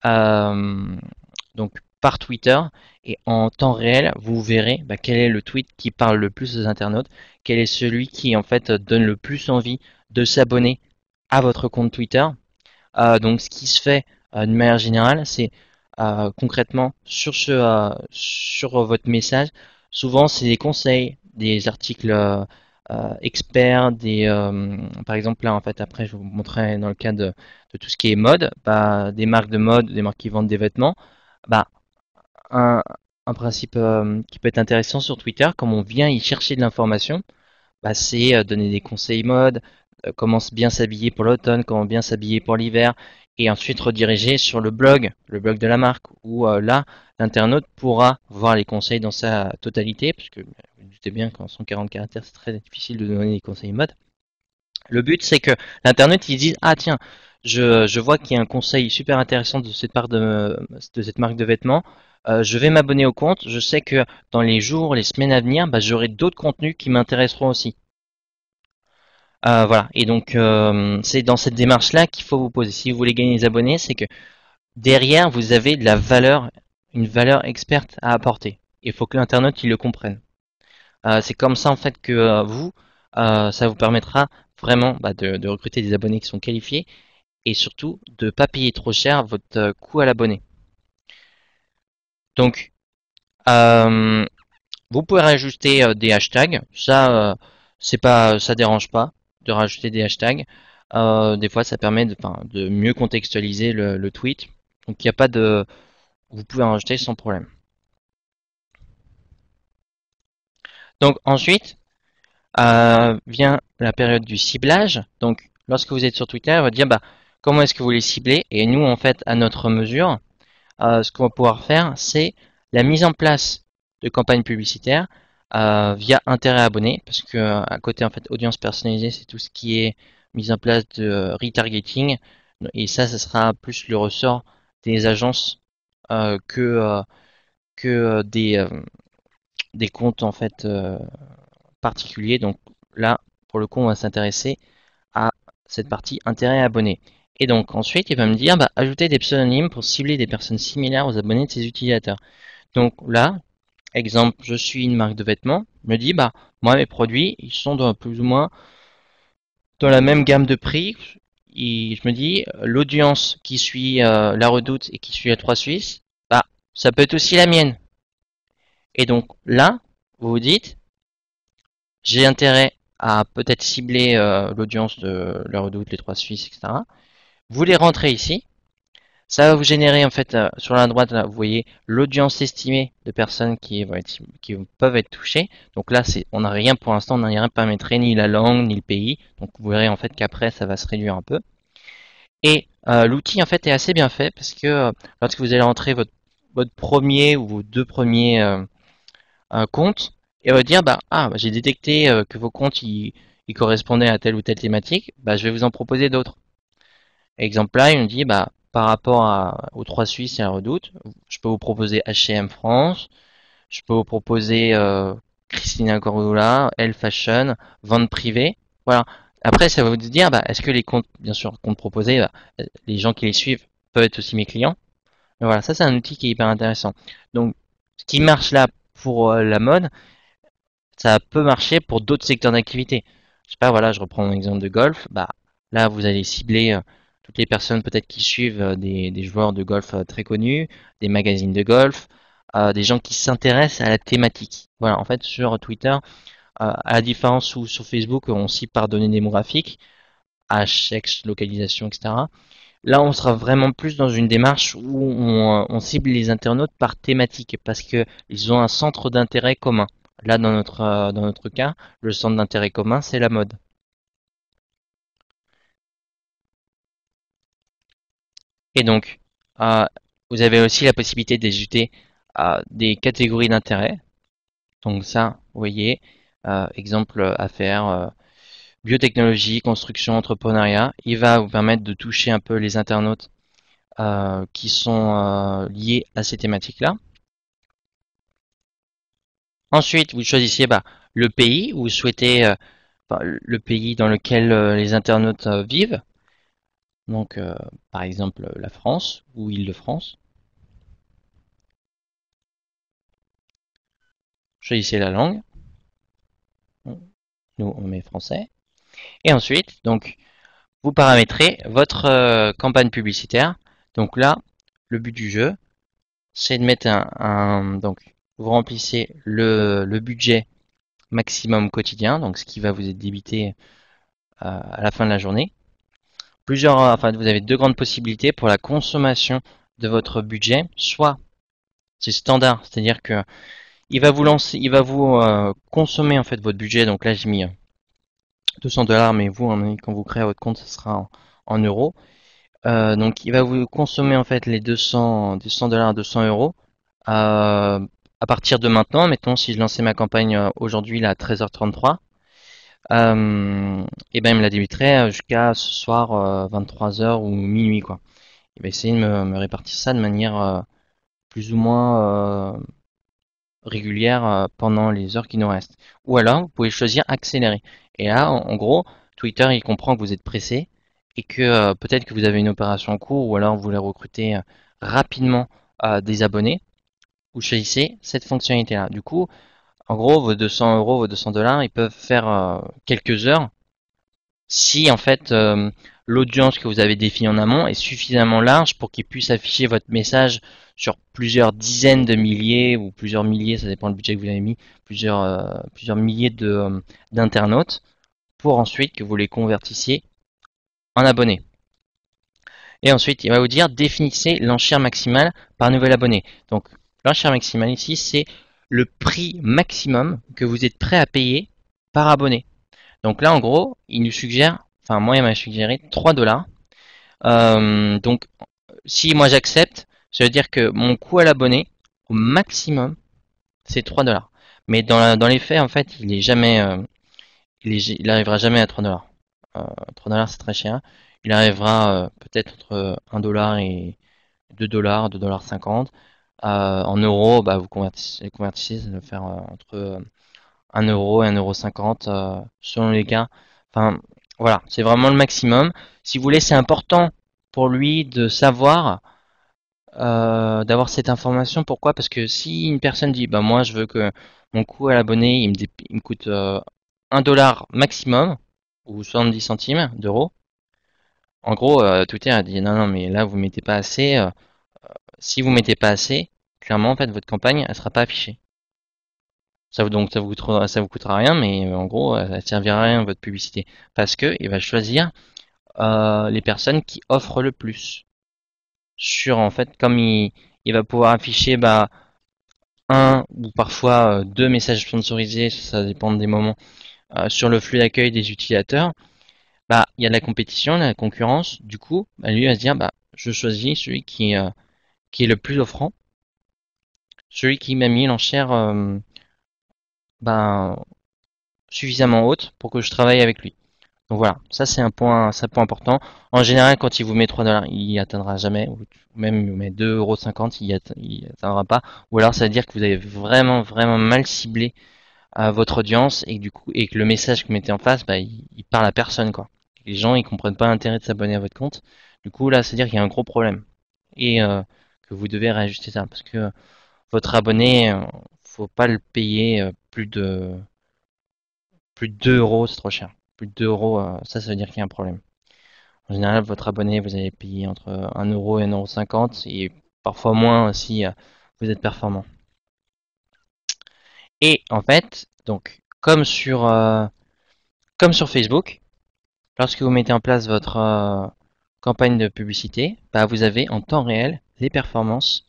donc par Twitter, et en temps réel vous verrez quel est le tweet qui parle le plus aux internautes, quel est celui qui en fait donne le plus envie de s'abonner à votre compte Twitter. Donc ce qui se fait de manière générale, c'est concrètement sur votre message, souvent c'est des conseils, des articles experts, par exemple là en fait après je vous montrerai dans le cas de tout ce qui est mode, des marques de mode, des marques qui vendent des vêtements, bah, un, un principe qui peut être intéressant sur Twitter, comme on vient y chercher de l'information, c'est donner des conseils mode, comment bien s'habiller pour l'automne, comment bien s'habiller pour l'hiver, et ensuite rediriger sur le blog de la marque, où là, l'internaute pourra voir les conseils dans sa totalité, parce que vous doutez bien qu'en 140 caractères, c'est très difficile de donner des conseils mode. Le but, c'est que l'internaute, il dise, ah tiens, je vois qu'il y a un conseil super intéressant de cette marque de vêtements. Je vais m'abonner au compte. Je sais que dans les jours, les semaines à venir, j'aurai d'autres contenus qui m'intéresseront aussi. Voilà. Et donc, c'est dans cette démarche-là qu'il faut vous poser. Si vous voulez gagner des abonnés, c'est que derrière, vous avez de la valeur, une valeur experte à apporter. Il faut que l'internaute, il le comprenne. C'est comme ça, en fait, que ça vous permettra vraiment de recruter des abonnés qui sont qualifiés, et surtout de ne pas payer trop cher votre coût à l'abonné. Donc, vous pouvez rajouter des hashtags. Ça dérange pas de rajouter des hashtags. Des fois, ça permet de mieux contextualiser le tweet. Donc, il n'y a pas de, vous pouvez en rajouter sans problème. Donc ensuite vient la période du ciblage. Donc lorsque vous êtes sur Twitter, on va dire bah, comment est-ce que vous les ciblez. Et nous, en fait, à notre mesure, ce qu'on va pouvoir faire, c'est la mise en place de campagnes publicitaires via intérêt abonné, parce que à côté en fait audience personnalisée, c'est tout ce qui est mise en place de retargeting, et ça sera plus le ressort des agences que des comptes en fait particuliers. Donc là, pour le coup, on va s'intéresser à cette partie intérêt abonné. Et donc ensuite, il va me dire bah, ajouter des pseudonymes pour cibler des personnes similaires aux abonnés de ses utilisateurs. Donc là, exemple, je suis une marque de vêtements, me dit bah moi mes produits ils sont dans plus ou moins dans la même gamme de prix. Et je me dis l'audience qui suit la Redoute et qui suit la 3 Suisse, bah ça peut être aussi la mienne. Et donc là, vous vous dites j'ai intérêt à peut-être cibler l'audience de la Redoute, les 3 Suisses, etc. Vous les rentrez ici. Ça va vous générer en fait sur la droite, là, vous voyez l'audience estimée de personnes qui peuvent être touchées. Donc là, on n'a rien pour l'instant, on n'a rien paramétré, ni la langue, ni le pays. Donc vous verrez en fait qu'après, ça va se réduire un peu. Et l'outil en fait est assez bien fait parce que lorsque vous allez rentrer votre premier ou vos deux premiers comptes, et va dire bah j'ai détecté que vos comptes ils correspondaient à telle ou telle thématique, bah je vais vous en proposer d'autres. Exemple là, il me dit bah par rapport aux 3 Suisses et à la Redoute, je peux vous proposer H&M France, je peux vous proposer Christina Cordula, Elle Fashion, vente privée. Voilà. Après, ça va vous dire, bah, est-ce que les comptes, bien sûr, comptes proposés, bah, les gens qui les suivent peuvent être aussi mes clients. Mais voilà, ça c'est un outil qui est hyper intéressant. Donc, ce qui marche là pour la mode, ça peut marcher pour d'autres secteurs d'activité. Je sais pas, voilà, je reprends mon exemple de golf. Bah, là, vous allez cibler toutes les personnes peut-être qui suivent des joueurs de golf très connus, des magazines de golf, des gens qui s'intéressent à la thématique. Voilà, en fait, sur Twitter, à la différence où sur Facebook, on cible par données démographiques, âge, sexe, localisation, etc. Là, on sera vraiment plus dans une démarche où on cible les internautes par thématique parce que ils ont un centre d'intérêt commun. Là, dans notre cas, le centre d'intérêt commun, c'est la mode. Et donc, euh, vous avez aussi la possibilité d'ajouter des catégories d'intérêt. Donc ça, vous voyez, exemple à faire, biotechnologie, construction, entrepreneuriat. Il va vous permettre de toucher un peu les internautes qui sont liés à ces thématiques-là. Ensuite, vous choisissez bah, le pays où vous souhaitez, le pays dans lequel les internautes vivent. Donc, par exemple, la France ou Île-de-France. Choisissez la langue. Nous, on met français. Et ensuite, donc, vous paramétrez votre campagne publicitaire. Donc là, le but du jeu, c'est de mettre donc, vous remplissez le budget maximum quotidien, donc ce qui va vous être débité à la fin de la journée. Enfin, vous avez deux grandes possibilités pour la consommation de votre budget. Soit c'est standard, c'est-à-dire que il va vous consommer en fait votre budget. Donc là, j'ai mis 200 $, mais vous, quand vous créez votre compte, ce sera en euros. Donc, il va vous consommer en fait les 200 $, 200 € à partir de maintenant. Mettons, si je lançais ma campagne aujourd'hui là, à 13h33, et ben il me la débiterait jusqu'à ce soir 23h ou minuit quoi. Il va essayer de me répartir ça de manière plus ou moins régulière pendant les heures qui nous restent. Ou alors, vous pouvez choisir accélérer. Et là, en gros, Twitter, il comprend que vous êtes pressé et que peut-être que vous avez une opération en cours ou alors vous voulez recruter rapidement des abonnés. Vous choisissez cette fonctionnalité-là. Du coup, en gros, vos 200 €, vos 200 $, ils peuvent faire quelques heures si en fait l'audience que vous avez définie en amont est suffisamment large pour qu'il puisse afficher votre message sur plusieurs dizaines de milliers ou plusieurs milliers, ça dépend du budget que vous avez mis, plusieurs milliers d'internautes pour ensuite que vous les convertissiez en abonnés. Et ensuite, il va vous dire définissez l'enchère maximale par nouvel abonné. Donc, l'enchère maximale ici, c'est le prix maximum que vous êtes prêt à payer par abonné. Donc là, en gros, il nous suggère, enfin moi, il m'a suggéré 3 dollars. Donc, si moi j'accepte, ça veut dire que mon coût à l'abonné, au maximum, c'est 3 dollars. Mais dans les faits, en fait, il est jamais, il arrivera jamais à 3 dollars. 3 dollars, c'est très cher. Il arrivera peut-être entre 1 dollar et 2 dollars, 2 dollars 50. En euros, bah, vous convertissez, ça va faire entre 1 euro et 1,50 € selon les cas. Enfin, voilà, c'est vraiment le maximum. Si vous voulez, c'est important pour lui de savoir, d'avoir cette information. Pourquoi? Parce que si une personne dit, bah moi je veux que mon coût à l'abonné, il me coûte 1 dollar maximum, ou 70 centimes d'euros. En gros, Twitter a dit, non, non, mais là vous mettez pas assez. Si vous mettez pas assez, clairement, en fait, votre campagne, elle sera pas affichée. Donc ça vous coûtera rien, mais en gros, elle servira à rien votre publicité, parce que il va choisir les personnes qui offrent le plus. En fait, comme il va pouvoir afficher un ou parfois deux messages sponsorisés, ça dépend des moments, sur le flux d'accueil des utilisateurs. Il y a de la compétition, de la concurrence. Du coup, lui va se dire, je choisis celui qui est le plus offrant, celui qui m'a mis l'enchère ben, suffisamment haute pour que je travaille avec lui. Donc voilà, ça c'est un point important. En général, quand il vous met 3 dollars, il n'y atteindra jamais, ou même il vous met 2,50 €, il atteindra pas. Ou alors ça veut dire que vous avez vraiment vraiment mal ciblé votre audience et du coup et que le message que vous mettez en face, il parle à personne quoi. Les gens ils comprennent pas l'intérêt de s'abonner à votre compte. Du coup là, c'est à dire qu'il y a un gros problème et que vous devez réajuster ça parce que votre abonné, faut pas le payer plus de 2 euros, c'est trop cher. Plus de 2 euros, ça veut dire qu'il y a un problème. En général, votre abonné, vous allez payer entre 1 euro et 1,50 € et parfois moins si vous êtes performant. Et en fait, donc, comme sur Facebook, lorsque vous mettez en place votre campagne de publicité, vous avez en temps réel les performances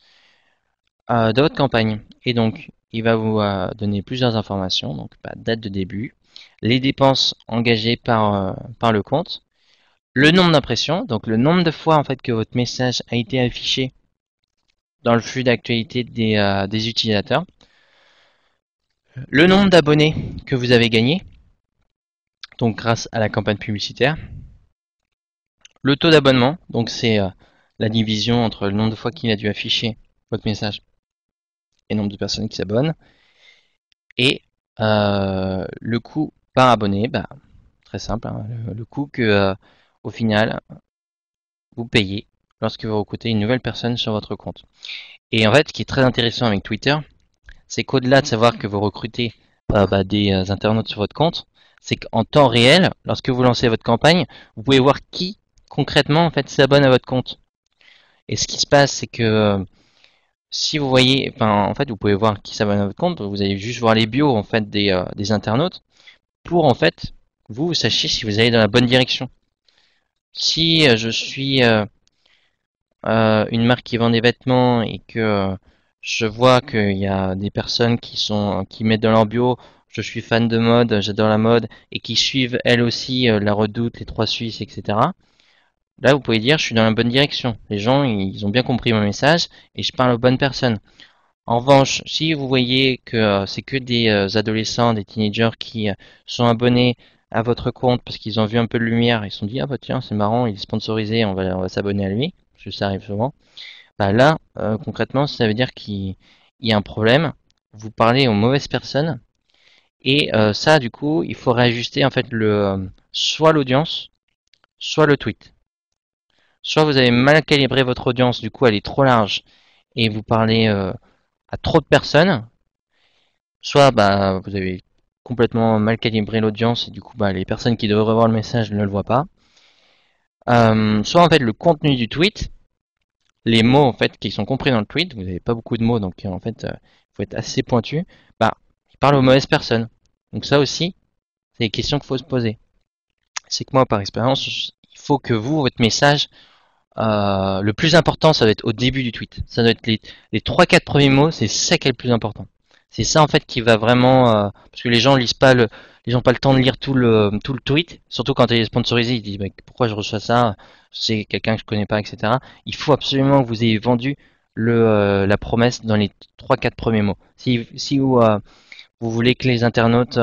de votre campagne. Et donc, il va vous donner plusieurs informations, donc date de début, les dépenses engagées par le compte, le nombre d'impressions, donc le nombre de fois en fait que votre message a été affiché dans le flux d'actualité des utilisateurs, le nombre d'abonnés que vous avez gagné, donc grâce à la campagne publicitaire, le taux d'abonnement, donc c'est la division entre le nombre de fois qu'il a dû afficher votre message et le nombre de personnes qui s'abonnent, et le coût par abonné, très simple, hein, le coût que au final vous payez lorsque vous recrutez une nouvelle personne sur votre compte. Et en fait, ce qui est très intéressant avec Twitter, c'est qu'au-delà de savoir que vous recrutez des internautes sur votre compte, c'est qu'en temps réel, lorsque vous lancez votre campagne, vous pouvez voir qui concrètement en fait s'abonne à votre compte. Et ce qui se passe, c'est que si vous voyez, en fait, vous pouvez voir qui s'abonne à votre compte, vous allez juste voir les bios en fait des internautes pour en fait vous sachiez si vous allez dans la bonne direction. Si je suis une marque qui vend des vêtements et que je vois qu'il y a des personnes qui mettent dans leur bio je suis fan de mode, j'adore la mode et qui suivent elles aussi la Redoute, les Trois Suisses, etc. Là, vous pouvez dire je suis dans la bonne direction. Les gens, ils ont bien compris mon message et je parle aux bonnes personnes. En revanche, si vous voyez que c'est que des adolescents, des teenagers qui sont abonnés à votre compte parce qu'ils ont vu un peu de lumière, ils se sont dit ah bah tiens c'est marrant, il est sponsorisé, on va s'abonner à lui, parce que ça arrive souvent. Là, concrètement, ça veut dire qu'il y a un problème. Vous parlez aux mauvaises personnes et ça, du coup, il faut réajuster en fait soit l'audience, soit le tweet. Soit vous avez mal calibré votre audience, du coup elle est trop large et vous parlez à trop de personnes, soit vous avez complètement mal calibré l'audience et du coup les personnes qui devraient voir le message ne le voient pas. Soit en fait le contenu du tweet, les mots en fait qui sont compris dans le tweet, vous n'avez pas beaucoup de mots donc en fait il faut être assez pointu, il parle aux mauvaises personnes. Donc ça aussi, c'est des questions qu'il faut se poser. C'est que moi par expérience, il faut que votre message, le plus important ça doit être au début du tweet. Ça doit être les 3-4 premiers mots, c'est ça qui est le plus important. C'est ça en fait qui va vraiment parce que les gens lisent pas ils ont pas le temps de lire tout le tweet, surtout quand il est sponsorisé, ils disent bah, pourquoi je reçois ça, c'est quelqu'un que je connais pas, etc. Il faut absolument que vous ayez vendu la promesse dans les trois quatre premiers mots. Si vous voulez que les internautes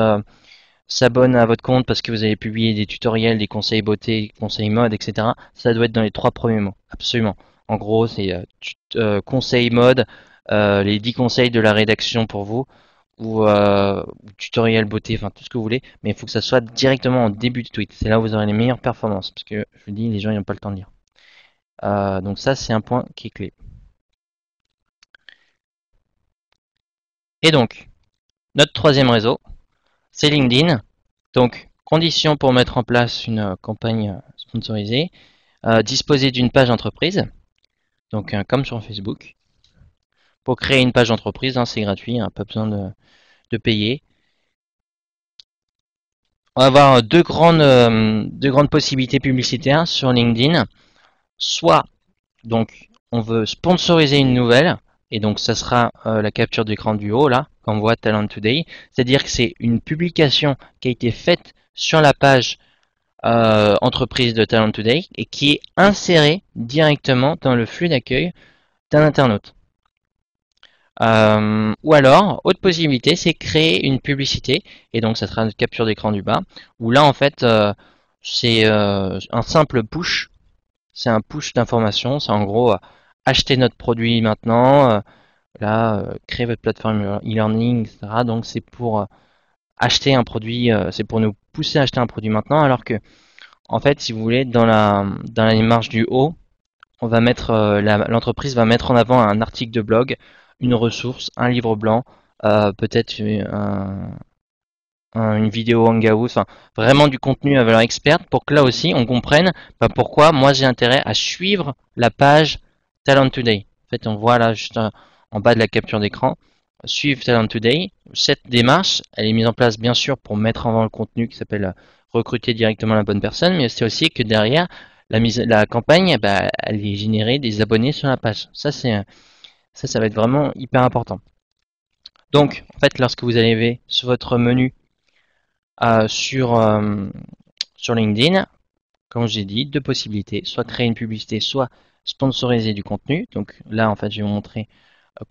s'abonnent à votre compte parce que vous avez publié des tutoriels, des conseils beauté, conseils mode, etc. Ça doit être dans les trois premiers mots, absolument. En gros, c'est conseil mode, les 10 conseils de la rédaction pour vous, ou tutoriel beauté, enfin tout ce que vous voulez, mais il faut que ça soit directement en début de tweet. C'est là où vous aurez les meilleures performances, parce que je vous dis, les gens n'ont pas le temps de lire. Donc ça, c'est un point qui est clé. Et donc, notre troisième réseau, c'est LinkedIn. Donc, conditions pour mettre en place une campagne sponsorisée, disposer d'une page entreprise, donc comme sur Facebook. Pour créer une page entreprise, hein, c'est gratuit, hein, pas besoin de payer. On va avoir deux grandes possibilités publicitaires sur LinkedIn. Soit, donc, on veut sponsoriser une nouvelle, et donc ça sera la capture d'écran du haut, là, qu'on voit Talent Today. C'est-à-dire que c'est une publication qui a été faite sur la page entreprise de Talent Today et qui est insérée directement dans le flux d'accueil d'un internaute. Ou alors, autre possibilité, c'est créer une publicité, et donc ça sera une capture d'écran du bas, où là en fait c'est un simple push, c'est un push d'information, c'est en gros acheter notre produit maintenant, créer votre plateforme e-learning, etc. Donc c'est pour acheter un produit, c'est pour nous pousser à acheter un produit maintenant, alors que en fait si vous voulez dans la démarche du haut, on va mettre l'entreprise va mettre en avant un article de blog, une ressource, un livre blanc, peut-être une vidéo hangout, enfin vraiment du contenu à valeur experte pour que là aussi on comprenne pourquoi moi j'ai intérêt à suivre la page Talent Today. En fait, on voit là juste en bas de la capture d'écran, suivre Talent Today. Cette démarche, elle est mise en place bien sûr pour mettre en avant le contenu qui s'appelle recruter directement la bonne personne, mais c'est aussi que derrière la campagne, bah, elle est générer des abonnés sur la page. Ça va être vraiment hyper important. Donc, en fait, lorsque vous arrivez sur votre menu euh, sur, euh, sur LinkedIn, comme j'ai dit, deux possibilités, soit créer une publicité, soit sponsoriser du contenu. Donc là, en fait, je vais vous montrer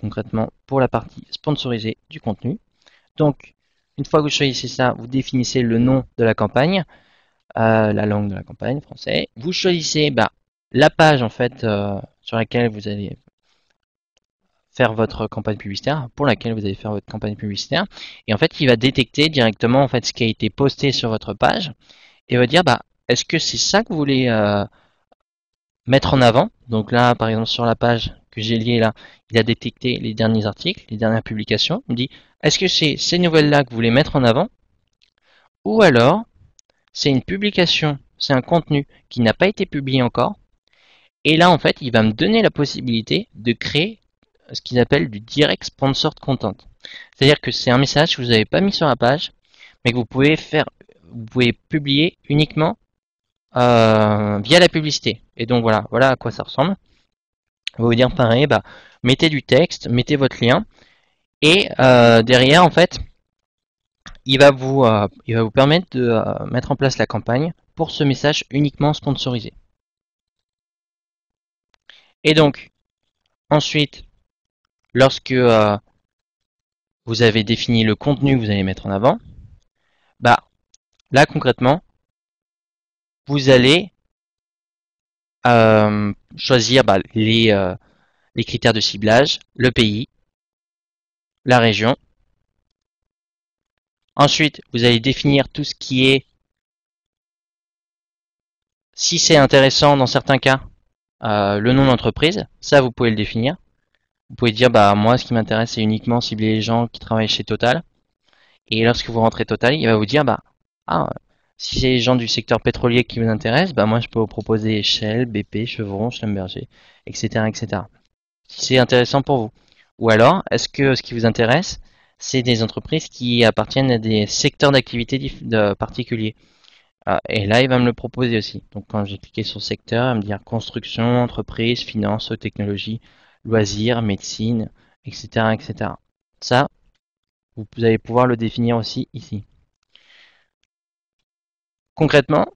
concrètement pour la partie sponsoriser du contenu. Donc, une fois que vous choisissez ça, vous définissez le nom de la campagne, la langue de la campagne, français. Vous choisissez la page en fait sur laquelle vous allez faire votre campagne publicitaire, pour laquelle vous allez faire votre campagne publicitaire. Et en fait, il va détecter directement en fait ce qui a été posté sur votre page et va dire est-ce que c'est ça que vous voulez mettre en avant. Donc là, par exemple, sur la page que j'ai liée là, il a détecté les derniers articles, les dernières publications. Il me dit, est-ce que c'est ces nouvelles-là que vous voulez mettre en avant? Ou alors, c'est une publication, c'est un contenu qui n'a pas été publié encore. Et là, en fait, il va me donner la possibilité de créer ce qu'il appelle du direct sponsored content. C'est-à-dire que c'est un message que vous n'avez pas mis sur la page, mais que vous pouvez publier uniquement via la publicité. Et donc voilà à quoi ça ressemble. On va vous dire pareil, mettez du texte, mettez votre lien, et derrière en fait, il va vous permettre de mettre en place la campagne pour ce message uniquement sponsorisé. Et donc ensuite, lorsque vous avez défini le contenu que vous allez mettre en avant, là concrètement, vous allez choisir les critères de ciblage, le pays, la région. Ensuite, vous allez définir tout ce qui est, si c'est intéressant dans certains cas, le nom d'entreprise. Ça, vous pouvez le définir. Vous pouvez dire, moi, ce qui m'intéresse, c'est uniquement cibler les gens qui travaillent chez Total. Et lorsque vous rentrez Total, il va vous dire, si c'est les gens du secteur pétrolier qui vous intéressent, moi, je peux vous proposer Shell, BP, Chevron, Schlumberger, etc., etc. Si c'est intéressant pour vous. Ou alors, est-ce que ce qui vous intéresse, c'est des entreprises qui appartiennent à des secteurs d'activité particuliers? Et là, il va me le proposer aussi. Donc, quand j'ai cliqué sur secteur, il va me dire construction, entreprise, finance, technologie, loisirs, médecine, etc., etc. Ça, Vous allez pouvoir le définir aussi ici. Concrètement,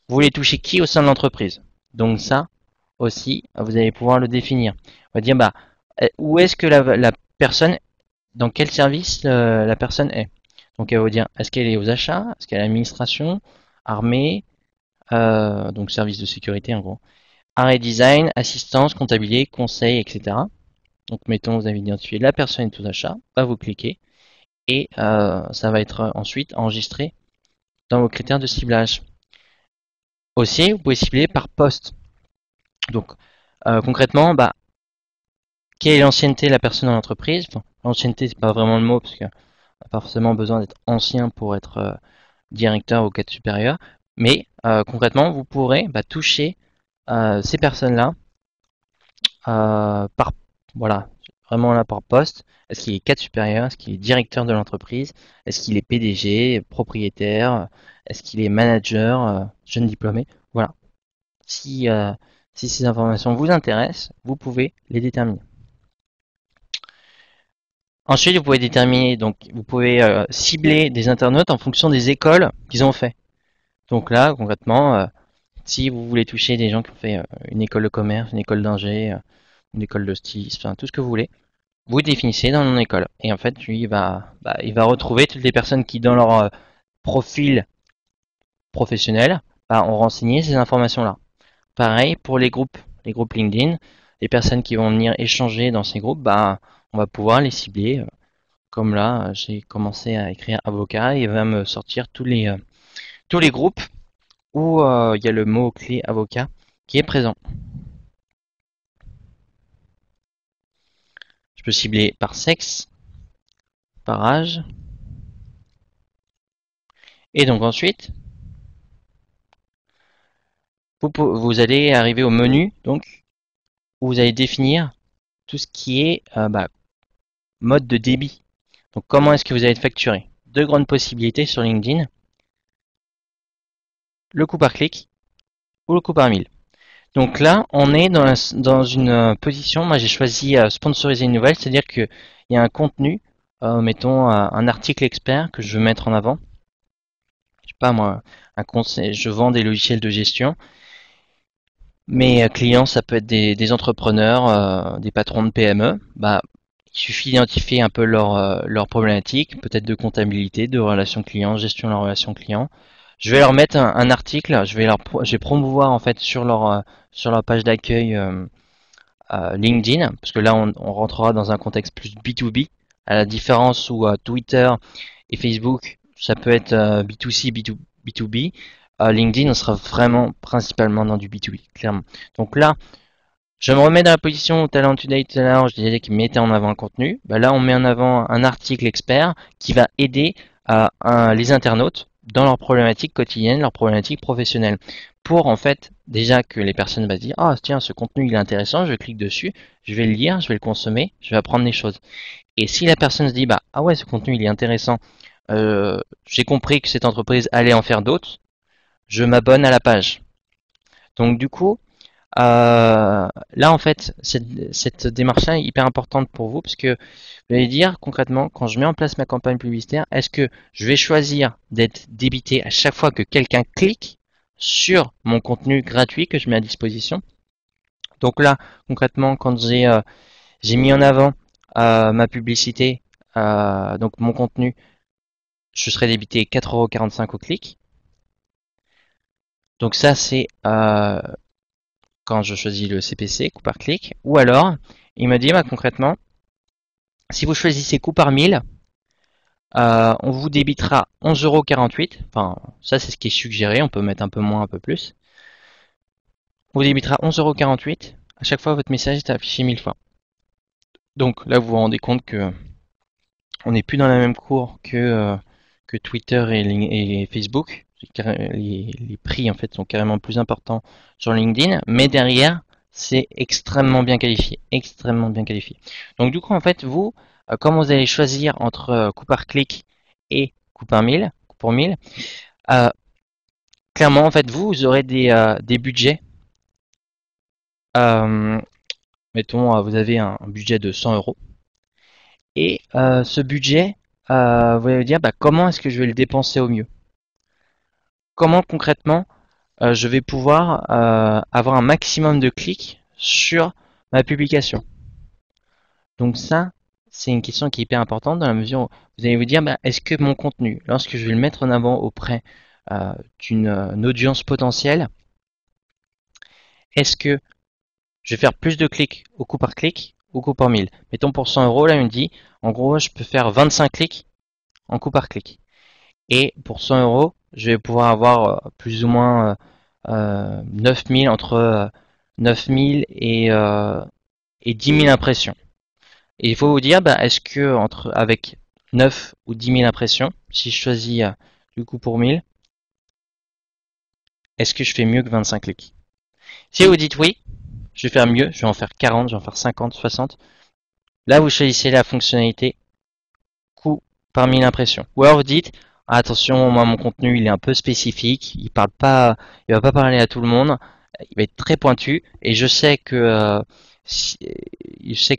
vous voulez toucher qui au sein de l'entreprise. Donc ça aussi, vous allez pouvoir le définir. On va dire bah, où est-ce que la personne, dans quel service la personne est. Donc elle va vous dire, est-ce qu'elle est aux achats, est-ce qu'elle est à l'administration, armée, donc service de sécurité en gros, art et design, assistance, comptabilité, conseil, etc. Donc mettons, vous avez identifié la personne est aux achats, bah, vous cliquez et ça va être ensuite enregistré dans vos critères de ciblage. Aussi, vous pouvez cibler par poste. Donc concrètement, bah, quelle est l'ancienneté de la personne dans l'entreprise. Enfin, l'ancienneté, c'est pas vraiment le mot parce qu'on n'a pas forcément besoin d'être ancien pour être directeur ou cadre supérieur. Mais concrètement, vous pourrez bah, toucher ces personnes-là par voilà, vraiment là par poste. Est-ce qu'il est cadre supérieur? Est-ce qu'il est directeur de l'entreprise? Est-ce qu'il est PDG, propriétaire? Est-ce qu'il est manager, jeune diplômé? Voilà. Si, si ces informations vous intéressent, vous pouvez les déterminer. Ensuite, vous pouvez déterminer, donc vous pouvez cibler des internautes en fonction des écoles qu'ils ont fait. Donc là, concrètement, si vous voulez toucher des gens qui ont fait une école de commerce, une école d'ingé, une école de stylisme, enfin tout ce que vous voulez, vous définissez dans mon école. Et en fait, lui, il va retrouver toutes les personnes qui, dans leur profil professionnel, ont renseigné ces informations-là. Pareil pour les groupes LinkedIn, les personnes qui vont venir échanger dans ces groupes, on va pouvoir les cibler. Comme là, j'ai commencé à écrire avocat et il va me sortir tous les groupes où il y a le mot-clé avocat qui est présent. Je peux cibler par sexe, par âge. Et donc ensuite, vous allez arriver au menu donc, où vous allez définir tout ce qui est mode de débit. Donc comment est-ce que vous allez être facturé? Deux grandes possibilités sur LinkedIn. Le coût par clic ou le coût par mille. Donc là, on est dans une position, moi j'ai choisi sponsoriser une nouvelle, c'est-à-dire qu'il y a un contenu, mettons un article expert que je veux mettre en avant. Je sais pas moi, un conseil, je vends des logiciels de gestion. Mes clients, ça peut être des entrepreneurs, des patrons de PME. Il suffit d'identifier un peu leur problématique, peut-être de comptabilité, de relations clients, gestion de la relation client. Je vais leur mettre un article, je vais promouvoir en fait sur leur page d'accueil LinkedIn, parce que là on rentrera dans un contexte plus B2B, à la différence où Twitter et Facebook, ça peut être B2C, B2B. LinkedIn, on sera vraiment principalement dans du B2B, clairement. Donc là, je me remets dans la position où Talent Today tout à l'heure, je disais qu'il mettait en avant un contenu. Là, on met en avant un article expert qui va aider les internautes dans leurs problématiques quotidiennes, leurs problématiques professionnelles. Pour en fait, déjà que les personnes vont se dire, ah tiens, ce contenu il est intéressant, je clique dessus, je vais le lire, je vais le consommer, je vais apprendre des choses. Et si la personne se dit, ah ouais, ce contenu il est intéressant, j'ai compris que cette entreprise allait en faire d'autres, je m'abonne à la page. Donc du coup, là en fait, cette démarche-là est hyper importante pour vous parce que vous allez dire concrètement, quand je mets en place ma campagne publicitaire, est-ce que je vais choisir d'être débité à chaque fois que quelqu'un clique sur mon contenu gratuit que je mets à disposition? Donc là, concrètement, quand j'ai mis en avant ma publicité, donc mon contenu, je serai débité 4,45 € au clic. Donc ça, c'est quand je choisis le CPC, coût par clic. Ou alors, il me dit concrètement, si vous choisissez coût par 1000, on vous débitera 11,48 €. Enfin, ça c'est ce qui est suggéré, on peut mettre un peu moins, un peu plus. On vous débitera 11,48 € à chaque fois votre message est affiché 1000 fois. Donc là, vous vous rendez compte que on n'est plus dans la même cour que Twitter et Facebook. Les prix en fait sont carrément plus importants sur LinkedIn, mais derrière c'est extrêmement bien qualifié, extrêmement bien qualifié. Donc du coup en fait vous, comme vous allez choisir entre coût par clic et coût par 1000, coût pour 1000, clairement en fait vous aurez des budgets. Mettons vous avez un budget de 100 € et ce budget vous allez vous dire comment est-ce que je vais le dépenser au mieux? Comment concrètement je vais pouvoir avoir un maximum de clics sur ma publication? Donc ça, c'est une question qui est hyper importante dans la mesure où vous allez vous dire, est-ce que mon contenu, lorsque je vais le mettre en avant auprès d'une audience potentielle, est-ce que je vais faire plus de clics au coup par clic ou au coup par 1000? Mettons pour 100 euros, là, il me dit, en gros, je peux faire 25 clics en coup par clic. Et pour 100 euros, je vais pouvoir avoir plus ou moins 9000, entre 9000 et 10 000 impressions. Et il faut vous dire, est-ce que avec 9 ou 10 000 impressions, si je choisis du coup pour 1000, est-ce que je fais mieux que 25 clics? Si vous dites oui, je vais faire mieux, je vais en faire 40, je vais en faire 50, 60. Là, vous choisissez la fonctionnalité coût par 1000 impressions. Ou alors vous dites, attention, moi mon contenu il est un peu spécifique, il va pas parler à tout le monde, il va être très pointu, et je sais que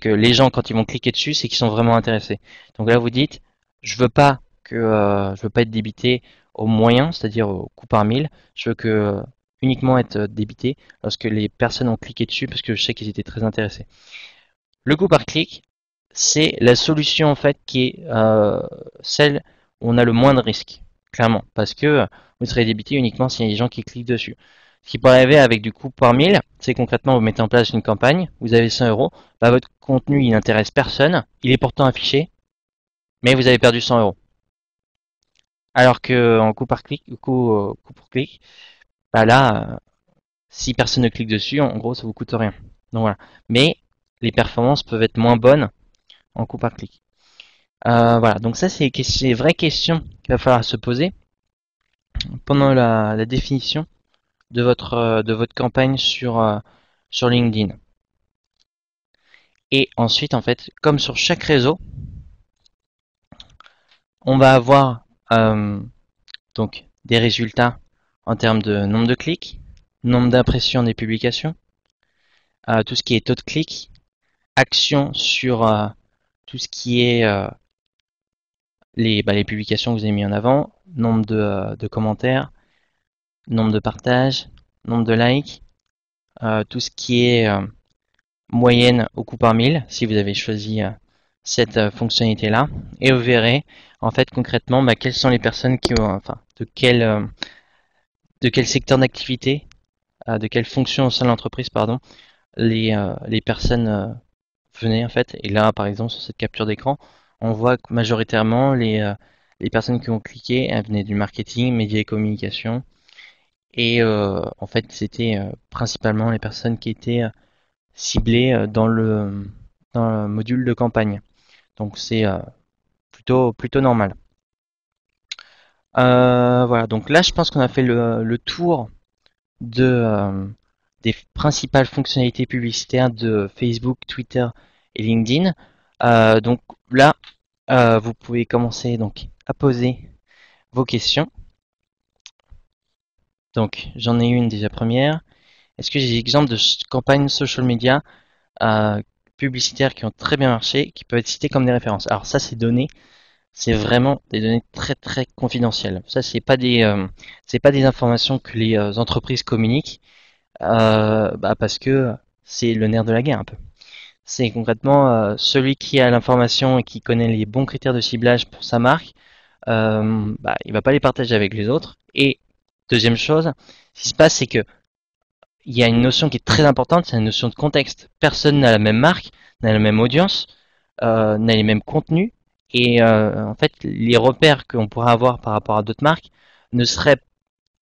les gens quand ils vont cliquer dessus, c'est qu'ils sont vraiment intéressés. Donc là vous dites, je veux pas être débité au moyen, c'est-à-dire au coût par 1000, je veux uniquement être débité lorsque les personnes ont cliqué dessus parce que je sais qu'ils étaient très intéressés. Le coût par clic, c'est la solution en fait qui est celle où on a le moins de risques, clairement, parce que vous serez débité uniquement s'il y a des gens qui cliquent dessus. Ce qui peut arriver avec du coût par 1000, c'est concrètement vous mettez en place une campagne, vous avez 100 euros, votre contenu il n'intéresse personne, il est pourtant affiché, mais vous avez perdu 100 euros. Alors que en coût par clic, coût pour clic, là, si personne ne clique dessus, en gros ça vous coûte rien. Donc voilà. Mais les performances peuvent être moins bonnes en coût par clic. Voilà, donc ça c'est les vraies questions qu'il va falloir se poser pendant la définition de votre campagne sur LinkedIn. Et ensuite, en fait, comme sur chaque réseau, on va avoir donc des résultats en termes de nombre de clics, nombre d'impressions des publications, tout ce qui est taux de clic, action sur tout ce qui est les publications que vous avez mis en avant, nombre de commentaires, nombre de partages, nombre de likes, tout ce qui est moyenne au coût par 1000, si vous avez choisi cette fonctionnalité-là. Et vous verrez, en fait, concrètement, quelles sont les personnes qui ont, enfin, de quel secteur d'activité, de quelle fonction au sein de l'entreprise, pardon, les personnes venaient, en fait. Et là, par exemple, sur cette capture d'écran, on voit que majoritairement, les personnes qui ont cliqué, elles venaient du marketing, médias et communication. Et en fait, c'était principalement les personnes qui étaient ciblées dans le module de campagne. Donc c'est plutôt normal. Voilà, donc là je pense qu'on a fait le tour des principales fonctionnalités publicitaires de Facebook, Twitter et LinkedIn. Donc là, vous pouvez commencer donc à poser vos questions. Donc j'en ai une déjà première. Est-ce que j'ai des exemples de campagnes social media publicitaires qui ont très bien marché, qui peuvent être cités comme des références? Alors ça, c'est vraiment des données très très confidentielles. Ça, c'est pas des informations que les entreprises communiquent, parce que c'est le nerf de la guerre un peu. C'est concrètement celui qui a l'information et qui connaît les bons critères de ciblage pour sa marque, il va pas les partager avec les autres. Et deuxième chose, ce qui se passe, c'est que il y a une notion qui est très importante, c'est la notion de contexte. Personne n'a la même marque, n'a la même audience, n'a les mêmes contenus, et en fait, les repères qu'on pourrait avoir par rapport à d'autres marques ne seraient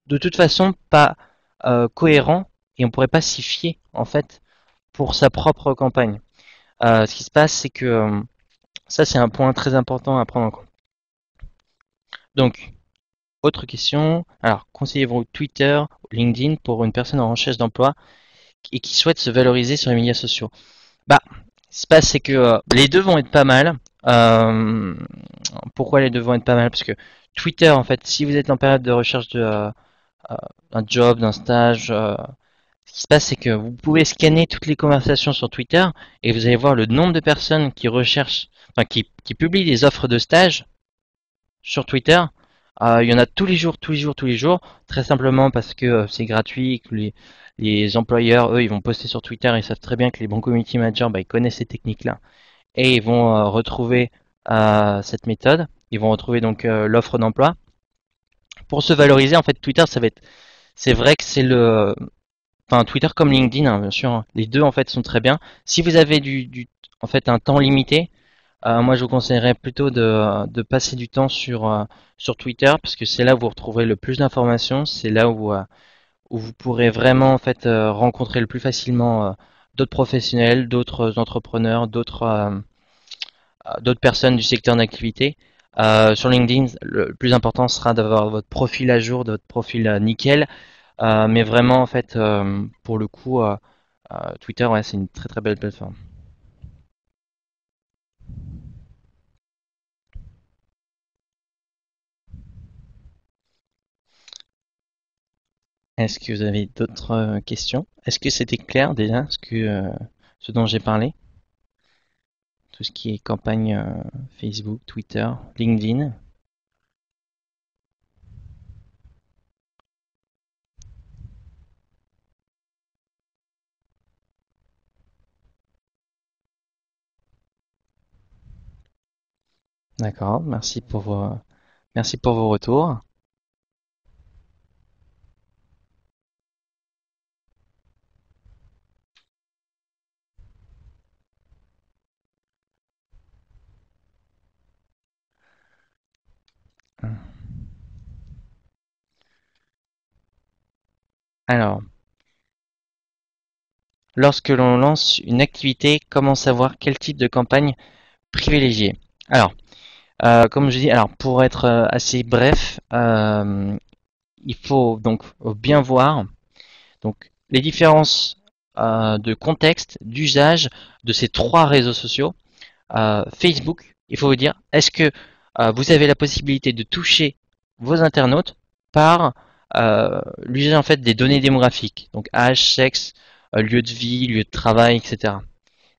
de toute façon pas cohérents, et on pourrait pas s'y fier en fait pour sa propre campagne. Ce qui se passe, c'est que ça, c'est un point très important à prendre en compte. Donc, autre question. Alors, conseillez-vous Twitter ou LinkedIn pour une personne en recherche d'emploi et qui souhaite se valoriser sur les médias sociaux? Ce qui se passe, c'est que les deux vont être pas mal. Pourquoi les deux vont être pas mal? Parce que Twitter, en fait, si vous êtes en période de recherche d'un job, d'un stage, ce qui se passe, c'est que vous pouvez scanner toutes les conversations sur Twitter et vous allez voir le nombre de personnes qui recherchent, enfin qui publient des offres de stage sur Twitter. Il y en a tous les jours, tous les jours, tous les jours, très simplement parce que c'est gratuit et que les employeurs, eux, ils vont poster sur Twitter, ils savent très bien que les bons community managers, bah, ils connaissent ces techniques-là et ils vont retrouver cette méthode. Ils vont retrouver donc l'offre d'emploi. Pour se valoriser, en fait, Twitter, c'est vrai que c'est enfin Twitter comme LinkedIn, hein, bien sûr, hein. Les deux en fait sont très bien. Si vous avez en fait un temps limité, moi je vous conseillerais plutôt de passer du temps sur Twitter parce que c'est là où vous retrouverez le plus d'informations, c'est là où vous pourrez vraiment en fait rencontrer le plus facilement d'autres professionnels, d'autres entrepreneurs, d'autres personnes du secteur d'activité. Sur LinkedIn, le plus important sera d'avoir votre profil à jour, votre profil nickel. Mais vraiment, en fait, pour le coup, Twitter, ouais, c'est une très très belle plateforme. Est-ce que vous avez d'autres questions? Est-ce que c'était clair déjà ce dont j'ai parlé? Tout ce qui est campagne Facebook, Twitter, LinkedIn. D'accord, merci pour vos retours. Alors, lorsque l'on lance une activité, comment savoir quel type de campagne privilégier? Alors, comme je dis, alors pour être assez bref, il faut donc bien voir donc les différences de contexte, d'usage de ces trois réseaux sociaux. Facebook, il faut vous dire, est-ce que vous avez la possibilité de toucher vos internautes par l'usage en fait des données démographiques, donc âge, sexe, lieu de vie, lieu de travail, etc.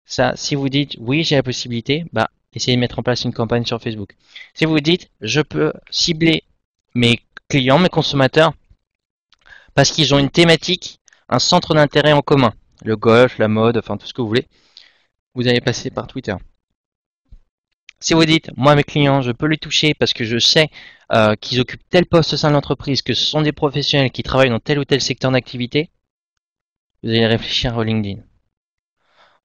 Ça, si vous dites oui, j'ai la possibilité, bah essayez de mettre en place une campagne sur Facebook. Si vous dites je peux cibler mes clients, mes consommateurs, parce qu'ils ont une thématique, un centre d'intérêt en commun, le golf, la mode, enfin tout ce que vous voulez, vous allez passer par Twitter. Si vous dites, moi mes clients, je peux les toucher parce que je sais qu'ils occupent tel poste au sein de l'entreprise, que ce sont des professionnels qui travaillent dans tel ou tel secteur d'activité, vous allez réfléchir au LinkedIn.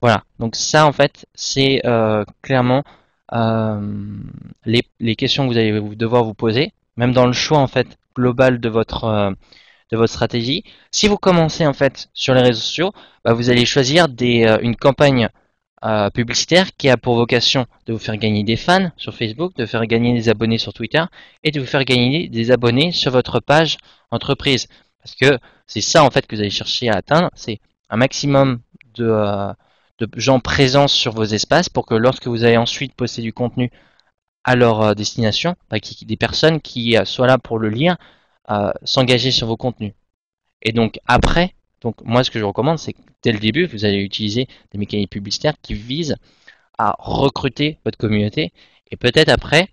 Voilà, donc ça en fait, c'est clairement les questions que vous allez devoir vous poser, même dans le choix en fait global de votre stratégie. Si vous commencez en fait sur les réseaux sociaux, bah, vous allez choisir une campagne publicitaire qui a pour vocation de vous faire gagner des fans sur Facebook, de faire gagner des abonnés sur Twitter et de vous faire gagner des abonnés sur votre page entreprise. Parce que c'est ça en fait que vous allez chercher à atteindre, c'est un maximum de gens présents sur vos espaces pour que lorsque vous allez ensuite poster du contenu à leur destination, bah, des personnes qui soient là pour le lire, s'engager sur vos contenus. Et donc après, donc moi ce que je recommande, c'est que dès le début, vous allez utiliser des mécaniques publicitaires qui visent à recruter votre communauté. Et peut-être après,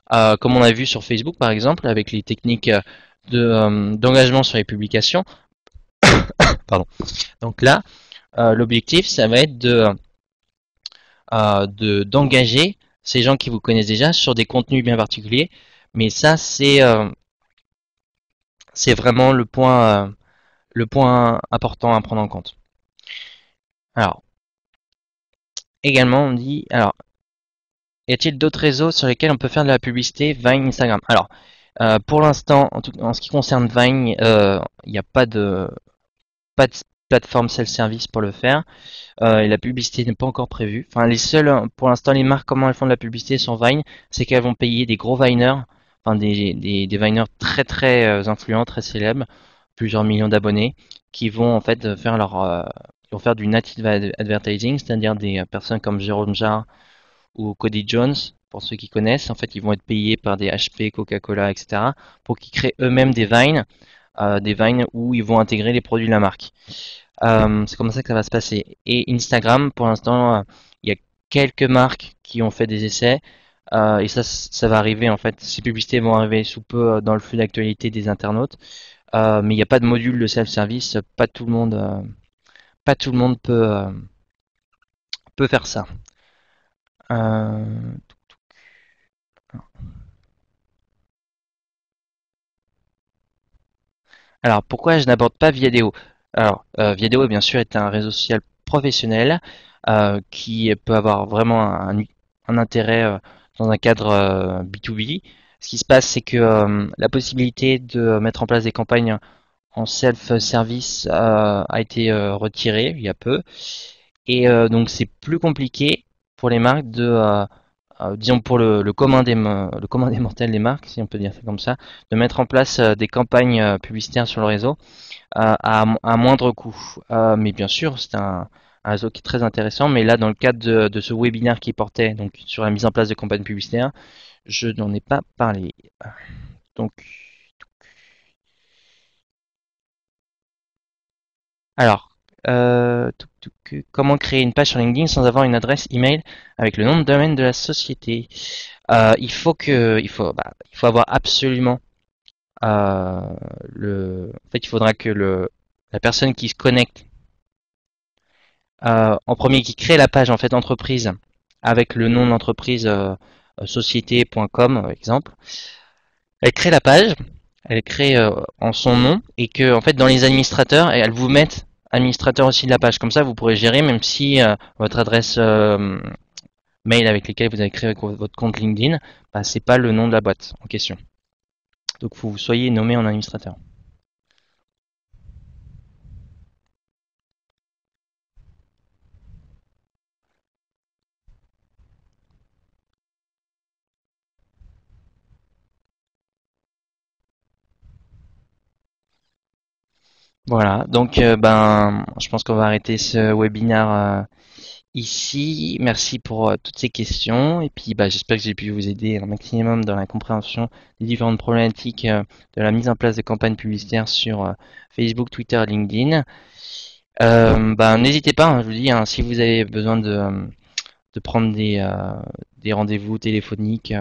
comme on a vu sur Facebook par exemple, avec les techniques d'engagement sur les publications, pardon. Donc là, l'objectif, ça va être d'engager ces gens qui vous connaissent déjà sur des contenus bien particuliers. Mais ça, c'est vraiment le point important à prendre en compte. Alors, également, on dit, alors, y a-t-il d'autres réseaux sur lesquels on peut faire de la publicité, Vine, Instagram? Alors, pour l'instant, en ce qui concerne Vine, il n'y a pas de plateforme self-service pour le faire. Et la publicité n'est pas encore prévue. Enfin, pour l'instant, les marques, comment elles font de la publicité sur Vine, c'est qu'elles vont payer des gros Viners, enfin des Viners très très influents, très célèbres, plusieurs millions d'abonnés, qui vont en fait ils vont faire du native advertising, c'est-à-dire des personnes comme Jérôme Jarre ou Cody Jones, pour ceux qui connaissent. En fait, ils vont être payés par des HP, Coca-Cola, etc., pour qu'ils créent eux-mêmes des vines où ils vont intégrer les produits de la marque. C'est comme ça que ça va se passer. Et Instagram, pour l'instant, il y a quelques marques qui ont fait des essais. Et ça va arriver en fait. Ces publicités vont arriver sous peu dans le flux d'actualité des internautes. Mais il n'y a pas de module de self-service. Pas tout le monde peut faire ça. Euh, alors, pourquoi je n'aborde pas Viadeo? Alors, Viadeo, bien sûr, est un réseau social professionnel qui peut avoir vraiment un intérêt dans un cadre B2B. Ce qui se passe, c'est que la possibilité de mettre en place des campagnes en self-service a été retirée il y a peu. Et donc, c'est plus compliqué pour les marques disons pour le commun des mortels des marques, si on peut dire ça comme ça, de mettre en place des campagnes publicitaires sur le réseau à moindre coût. Mais bien sûr, c'est un réseau qui est très intéressant. Mais là, dans le cadre de ce webinaire qui portait donc sur la mise en place de campagnes publicitaires, je n'en ai pas parlé. Donc, alors, comment créer une page sur LinkedIn sans avoir une adresse email avec le nom de domaine de la société? Il faut avoir absolument En fait, il faudra que la personne qui se connecte en premier, qui crée la page en fait entreprise avec le nom d'entreprise société.com exemple, elle crée la page, elle crée en son nom et que en fait dans les administrateurs, elle vous mette administrateur aussi de la page. Comme ça, vous pourrez gérer même si votre adresse mail avec laquelle vous avez créé votre compte LinkedIn, bah, c'est pas le nom de la boîte en question. Donc, il faut que vous soyez nommé en administrateur. Voilà, donc je pense qu'on va arrêter ce webinaire ici. Merci pour toutes ces questions et puis j'espère que j'ai pu vous aider un maximum dans la compréhension des différentes problématiques de la mise en place de campagnes publicitaires sur Facebook, Twitter, LinkedIn. N'hésitez pas, hein, je vous dis, hein, si vous avez besoin de prendre des rendez-vous téléphoniques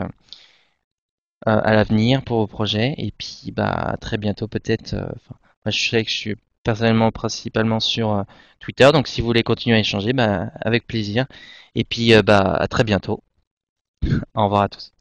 à l'avenir pour vos projets et puis à très bientôt peut-être. Moi, je sais que je suis personnellement principalement sur Twitter, donc si vous voulez continuer à échanger, avec plaisir. Et puis à très bientôt. Au revoir à tous.